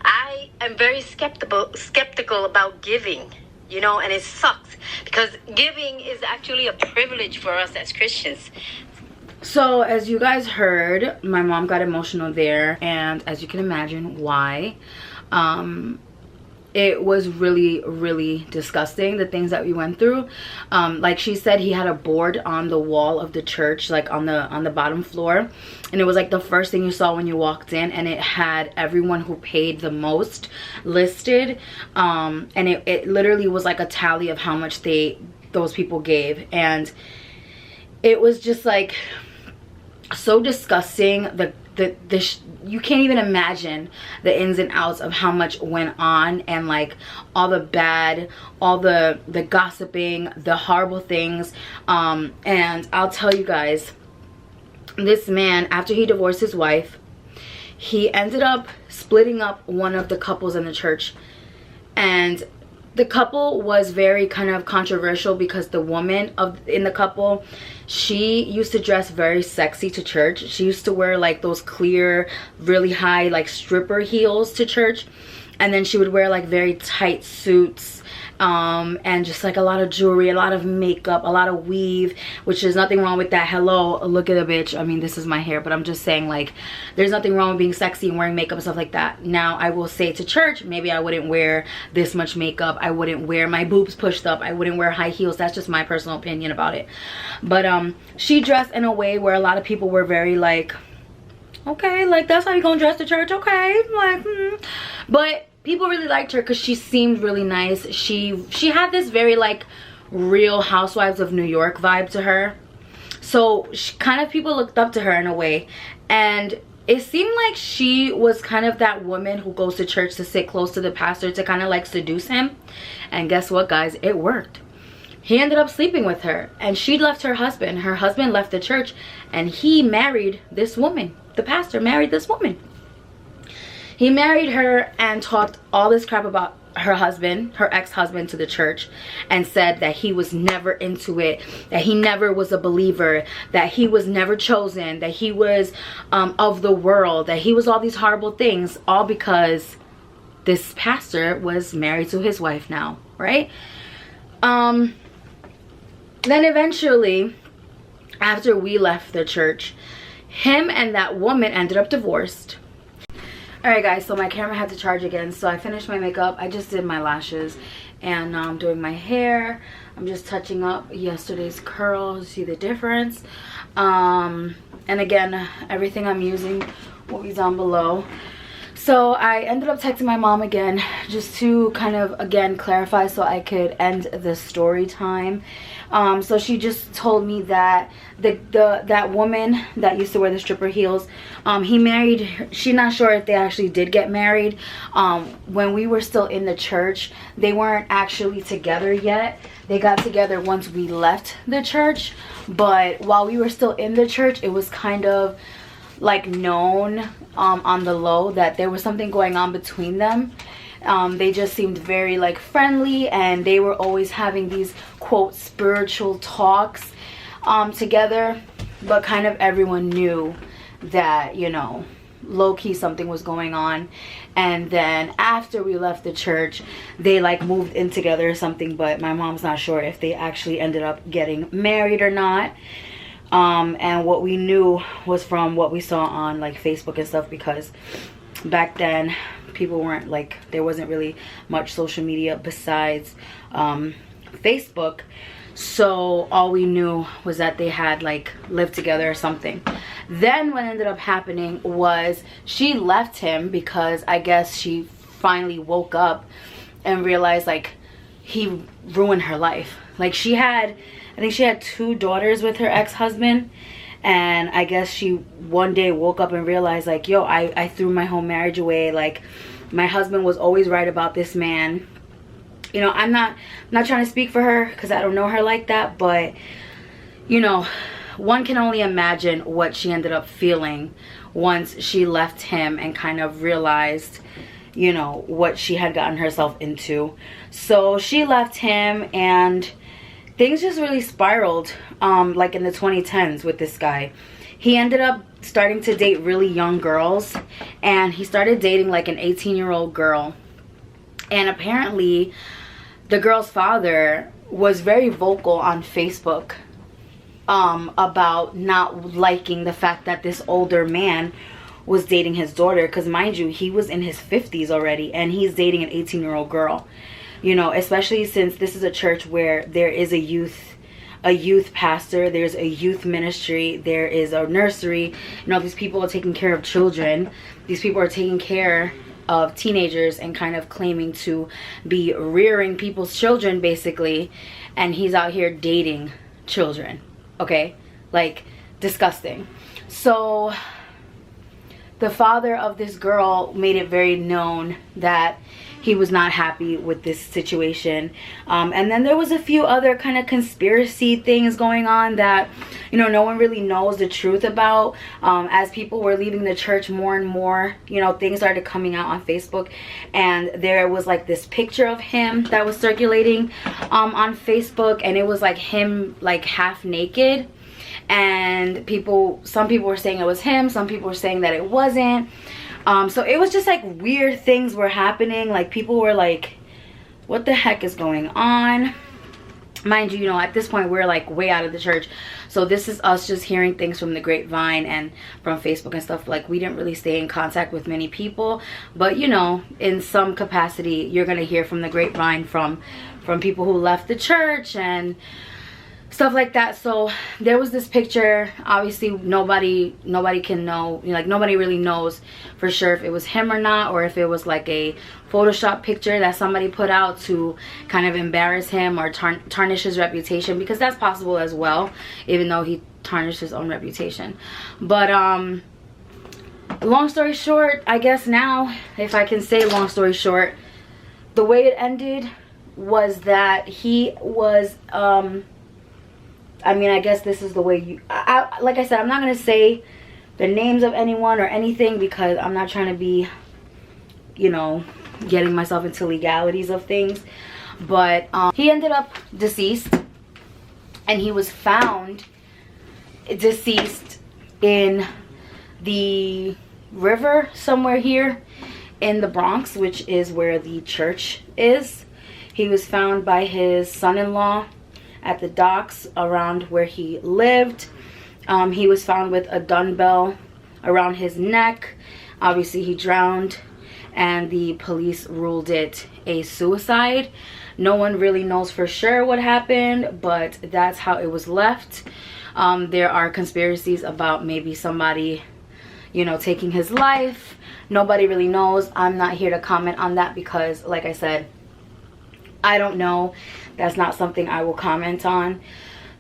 I am very skeptical about giving, you know, and it sucks because giving is actually a privilege for us as Christians. So as you guys heard, my mom got emotional there, and as you can imagine why. It was really, really disgusting, the things that we went through. Like she said, he had a board on the wall of the church, like on the bottom floor, and it was like the first thing you saw when you walked in, and it had everyone who paid the most listed, and it literally was like a tally of how much those people gave, and it was just like so disgusting. You can't even imagine the ins and outs of how much went on, and like all the bad, all the gossiping, the horrible things. And I'll tell you guys, this man, after he divorced his wife, he ended up splitting up one of the couples in the church, and the couple was very kind of controversial because the woman in the couple, she used to dress very sexy to church. She used to wear like those clear, really high like stripper heels to church, and then she would wear like very tight suits, and just like a lot of jewelry, a lot of makeup, a lot of weave, which is nothing wrong with that. Hello, look at a bitch. I mean, this is my hair, but I'm just saying, like, there's nothing wrong with being sexy and wearing makeup and stuff like that. Now, I will say to church, maybe I wouldn't wear this much makeup. I wouldn't wear my boobs pushed up. I wouldn't wear high heels. That's just my personal opinion about it. But she dressed in a way where a lot of people were very like, okay, like, that's how you gonna dress to church? Okay, like, But people really liked her because she seemed really nice. She had this very like Real Housewives of New York vibe to her, so people looked up to her in a way, and it seemed like she was kind of that woman who goes to church to sit close to the pastor to kind of like seduce him. And guess what, guys, it worked. He ended up sleeping with her, and she left her husband. Her husband left the church, and he married this woman. The pastor married this woman. He married her and talked all this crap about her husband, her ex-husband, to the church, and said that he was never into it, that he never was a believer, that he was never chosen, that he was of the world, that he was all these horrible things, all because this pastor was married to his wife now, right? Then eventually, after we left the church, him and that woman ended up divorced. Alright guys, so my camera had to charge again, so I finished my makeup. I just did my lashes, and now I'm doing my hair. I'm just touching up yesterday's curls. See the difference? And again, everything I'm using will be down below. So I ended up texting my mom again, just to kind of again clarify so I could end the story time. So she just told me that that woman that used to wear the stripper heels, he married her. She's not sure if they actually did get married. When we were still in the church, they weren't actually together yet. They got together once we left the church, but while we were still in the church, it was kind of like known on the low that there was something going on between them. They just seemed very like friendly, and they were always having these quote spiritual talks together, but kind of everyone knew that, you know, low-key something was going on. And then after we left the church, they like moved in together or something, but my mom's not sure if they actually ended up getting married or not. And what we knew was from what we saw on like Facebook and stuff, because back then people weren't like, there wasn't really much social media besides Facebook. So all we knew was that they had like lived together or something. Then what ended up happening was she left him because I guess she finally woke up and realized like he ruined her life. Like I think she had 2 daughters with her ex-husband, and I guess she one day woke up and realized like, yo, I threw my whole marriage away. Like, my husband was always right about this man. You know, I'm not trying to speak for her because I don't know her like that, but you know, one can only imagine what she ended up feeling once she left him and kind of realized, you know, what she had gotten herself into. So she left him, and things just really spiraled like in the 2010s with this guy. He ended up starting to date really young girls, and he started dating like an 18-year-old girl. And apparently the girl's father was very vocal on Facebook about not liking the fact that this older man was dating his daughter, because mind you, he was in his 50s already and he's dating an 18-year-old girl. You know, especially since this is a church where there is a youth pastor, there's a youth ministry, there is a nursery. You know, these people are taking care of children. These people are taking care of teenagers and kind of claiming to be rearing people's children basically, and he's out here dating children. Okay, like, disgusting. So the father of this girl made it very known that he was not happy with this situation. And then there was a few other kind of conspiracy things going on that, you know, no one really knows the truth about. As people were leaving the church more and more, you know, things started coming out on Facebook, and there was like this picture of him that was circulating on Facebook, and it was like him like half naked. And some people were saying it was him, some people were saying that it wasn't. So it was just like weird things were happening. Like, people were like, what the heck is going on? Mind you, at this point we're like way out of the church, so this is us just hearing things from the grapevine and from Facebook and stuff. Like, we didn't really stay in contact with many people, but in some capacity you're gonna hear from the grapevine from people who left the church and stuff like that. So there was this picture. Obviously nobody can know, like, nobody really knows for sure if it was him or not, or if it was like a Photoshop picture that somebody put out to kind of embarrass him or tarnish his reputation, because that's possible as well, even though he tarnished his own reputation. But long story short, I guess now, if I can say long story short, the way it ended was that he was I mean, I guess this is the way like I said, I'm not going to say the names of anyone or anything, because I'm not trying to be, getting myself into legalities of things. But he ended up deceased, and he was found deceased in the river somewhere here in the Bronx, which is where the church is. He was found by his son-in-law at the docks around where he lived. He was found with a dumbbell around his neck. Obviously he drowned, and the police ruled it a suicide. No one really knows for sure what happened, but that's how it was left. There are conspiracies about maybe somebody taking his life. Nobody really knows. I'm not here to comment on that because, like I said, I don't know. That's not something I will comment on.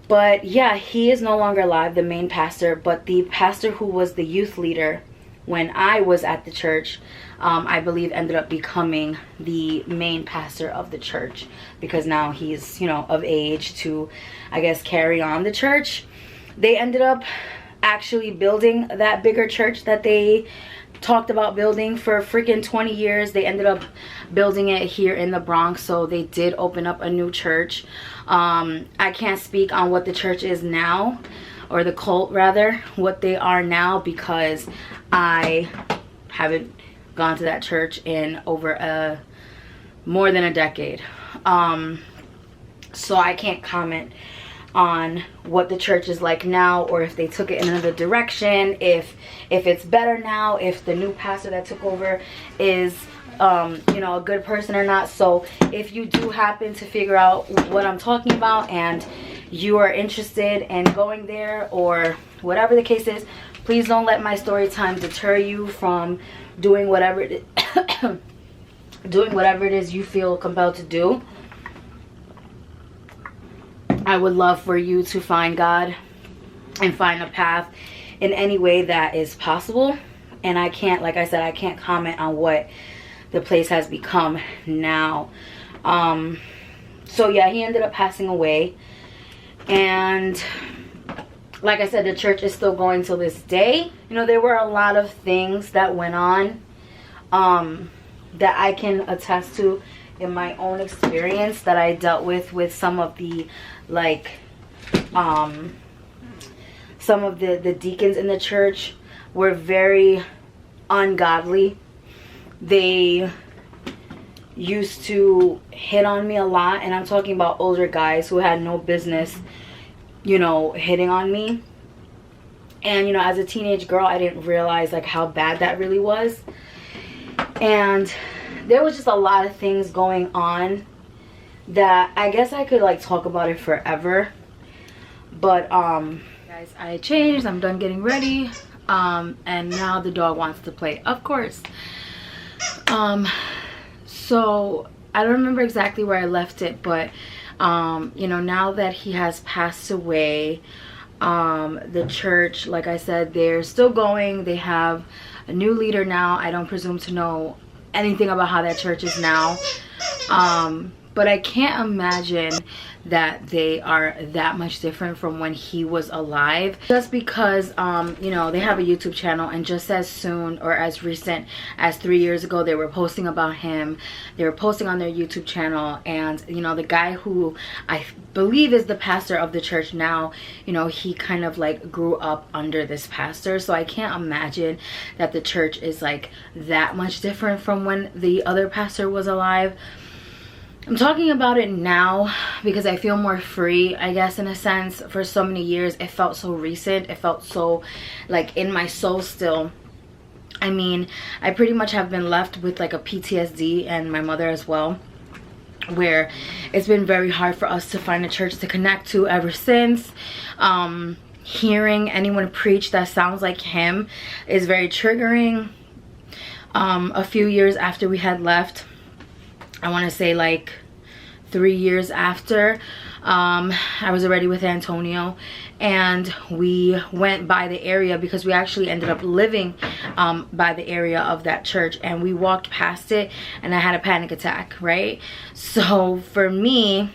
But yeah, he is no longer alive, the main pastor. But the pastor who was the youth leader when I was at the church, I believe ended up becoming the main pastor of the church, because now he's, you know, of age to, I guess, carry on the church. They ended up actually building that bigger church that they talked about building for freaking 20 years. They ended up building it here in the Bronx, so they did open up a new church. I can't speak on what the church is now, or the cult rather, what they are now, because I haven't gone to that church in over more than a decade. So I can't comment on what the church is like now, or if they took it in another direction, if it's better now, if the new pastor that took over is you know, a good person or not. So if you do happen to figure out what I'm talking about and you are interested in going there, or whatever the case is, please don't let my story time deter you from doing whatever it doing whatever it is you feel compelled to do. I would love for you to find God and find a path in any way that is possible. And I can't, like I said, I can't comment on what the place has become now. So yeah, he ended up passing away. And like I said, the church is still going till this day. You know, there were a lot of things that went on that I can attest to in my own experience, that I dealt with some of the, like, some of the deacons in the church were very ungodly. They used to hit on me a lot, and I'm talking about older guys who had no business, you know, hitting on me. And, you know, as a teenage girl, I didn't realize, like, how bad that really was. And there was just a lot of things going on that I guess I could, like, talk about it forever. But guys, I changed. I'm done getting ready, and now the dog wants to play, of course. So I don't remember exactly where I left it, but you know, now that he has passed away, the church, like I said, they're still going. They have a new leader now. I don't presume to know anything about how that church is now, but I can't imagine that they are that much different from when he was alive, just because you know, they have a YouTube channel, and just as soon, or as recent as 3 years ago, they were posting about him. They were posting on their YouTube channel, and you know, the guy who I believe is the pastor of the church now, you know, he kind of like grew up under this pastor. So I can't imagine that the church is like that much different from when the other pastor was alive. I'm talking about it now because I feel more free, I guess, in a sense. For so many years, it felt so recent. It felt so, like, in my soul still. I mean, I pretty much have been left with, like, a PTSD, and my mother as well, where it's been very hard for us to find a church to connect to ever since. Hearing anyone preach that sounds like him is very triggering. A few years after we had left, I want to say like 3 years after, I was already with Antonio, and we went by the area because we actually ended up living by the area of that church, and we walked past it and I had a panic attack, right? So for me,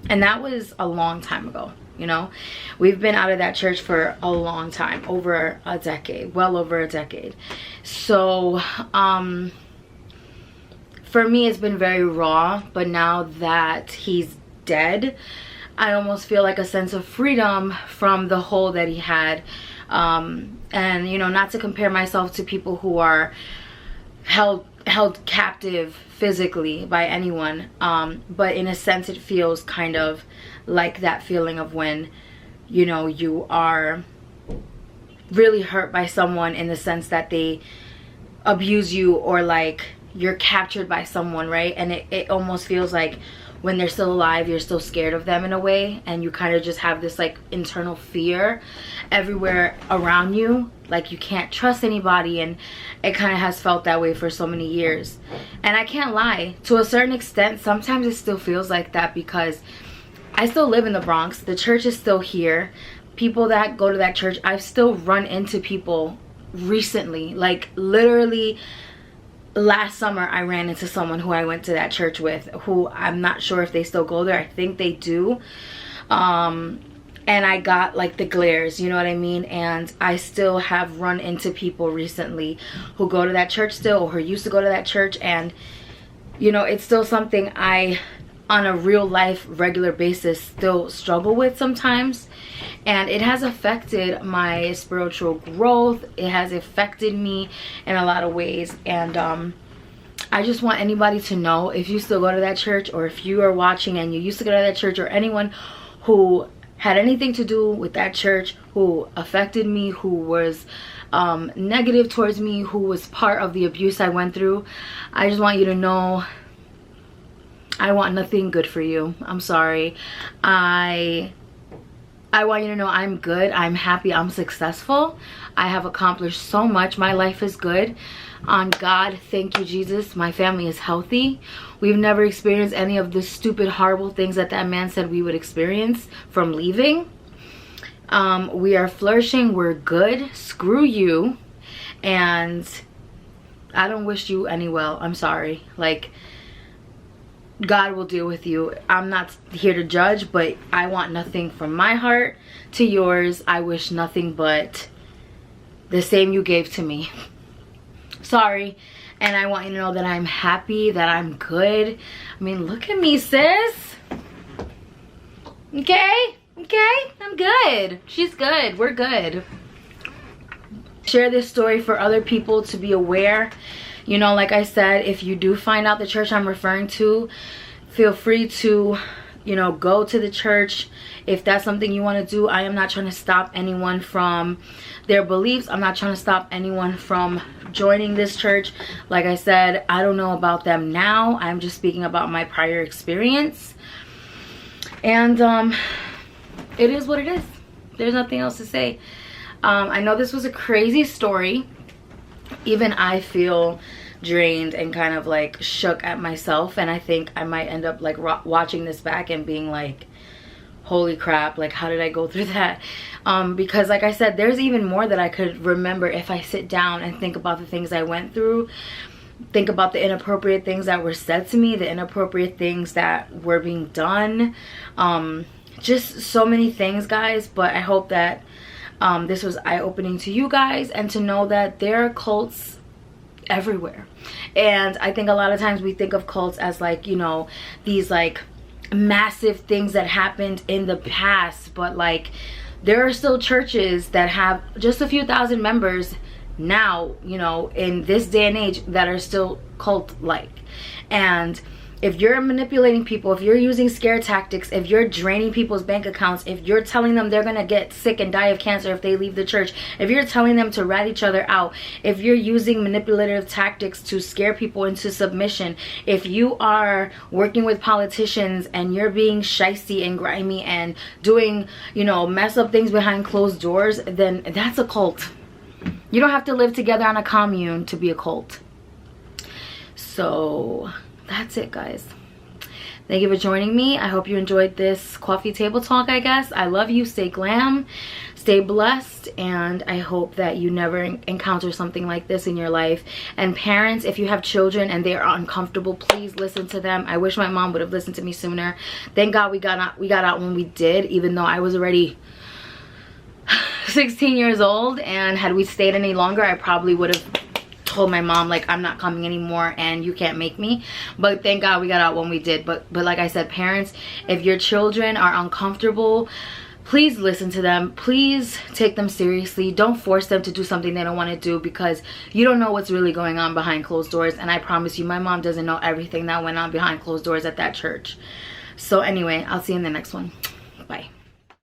and that was a long time ago, you know, we've been out of that church for a long time, over a decade, well over a decade. So for me, it's been very raw, but now that he's dead, I almost feel like a sense of freedom from the hold that he had. And, you know, not to compare myself to people who are held captive physically by anyone, but in a sense, it feels kind of like that feeling of when, you know, you are really hurt by someone in the sense that they abuse you, or like you're captured by someone, right? And it almost feels like when they're still alive, you're still scared of them in a way, and you kind of just have this like internal fear everywhere around you, like you can't trust anybody. And it kind of has felt that way for so many years. And I can't lie, to a certain extent sometimes it still feels like that, because I still live in the Bronx. The church is still here. People that go to that church, I've still run into people recently, like literally last summer I ran into someone who I went to that church with, who I'm not sure if they still go there. I think they do. And I got like the glares, you know what I mean? And I still have run into people recently who go to that church still, or who used to go to that church. And you know, it's still something I, on a real life regular basis, still struggle with sometimes. And it has affected my spiritual growth. It has affected me in a lot of ways. And I just want anybody to know, if you still go to that church, or if you are watching and you used to go to that church, or anyone who had anything to do with that church, who affected me, who was negative towards me, who was part of the abuse I went through, I just want you to know, I want nothing good for you. I'm sorry. I want you to know I'm good, I'm happy, I'm successful. I have accomplished so much. My life is good. On God, thank you, Jesus. My family is healthy. We've never experienced any of the stupid, horrible things that that man said we would experience from leaving. We are flourishing. We're good. Screw you. And I don't wish you any well. I'm sorry. Like, God will deal with you. I'm not here to judge, but I want nothing from my heart to yours. I wish nothing but the same you gave to me. Sorry. And I want you to know that I'm happy, that I'm good. I mean, look at me, sis. Okay? Okay? I'm good. She's good. We're good. Share this story for other people to be aware. You know, like I said, if you do find out the church I'm referring to, feel free to, you know, go to the church if that's something you want to do. I am not trying to stop anyone from their beliefs. I'm not trying to stop anyone from joining this church. Like I said, I don't know about them now. I'm just speaking about my prior experience. And it is what it is. There's nothing else to say. I know this was a crazy story. Even I feel drained and kind of like shook at myself, and I think I might end up like watching this back and being like, holy crap, like how did I go through that? Because like I said, there's even more that I could remember if I sit down and think about the things I went through, think about the inappropriate things that were said to me, the inappropriate things that were being done, just so many things, guys. But I hope that this was eye-opening to you guys, and to know that there are cults everywhere. And I think a lot of times we think of cults as like, you know, these like massive things that happened in the past, but like there are still churches that have just a few thousand members now, you know, in this day and age, that are still cult-like. And if you're manipulating people, if you're using scare tactics, if you're draining people's bank accounts, if you're telling them they're gonna get sick and die of cancer if they leave the church, if you're telling them to rat each other out, if you're using manipulative tactics to scare people into submission, if you are working with politicians and you're being shysty and grimy and doing, you know, mess up things behind closed doors, then that's a cult. You don't have to live together on a commune to be a cult. So that's it, guys. Thank you for joining me. I hope you enjoyed this coffee table talk, I guess. I love you. Stay glam, stay blessed, and I hope that you never encounter something like this in your life. And parents, if you have children and they are uncomfortable, please listen to them. I wish my mom would have listened to me sooner. Thank God we got out when we did, even though I was already 16 years old, and had we stayed any longer, I probably would have told my mom, like, I'm not coming anymore and you can't make me. But thank God we got out when we did. But like I said, parents, if your children are uncomfortable, please listen to them. Please take them seriously. Don't force them to do something they don't want to do, because you don't know what's really going on behind closed doors. And I promise you, my mom doesn't know everything that went on behind closed doors at that church. So anyway, I'll see you in the next one. Bye.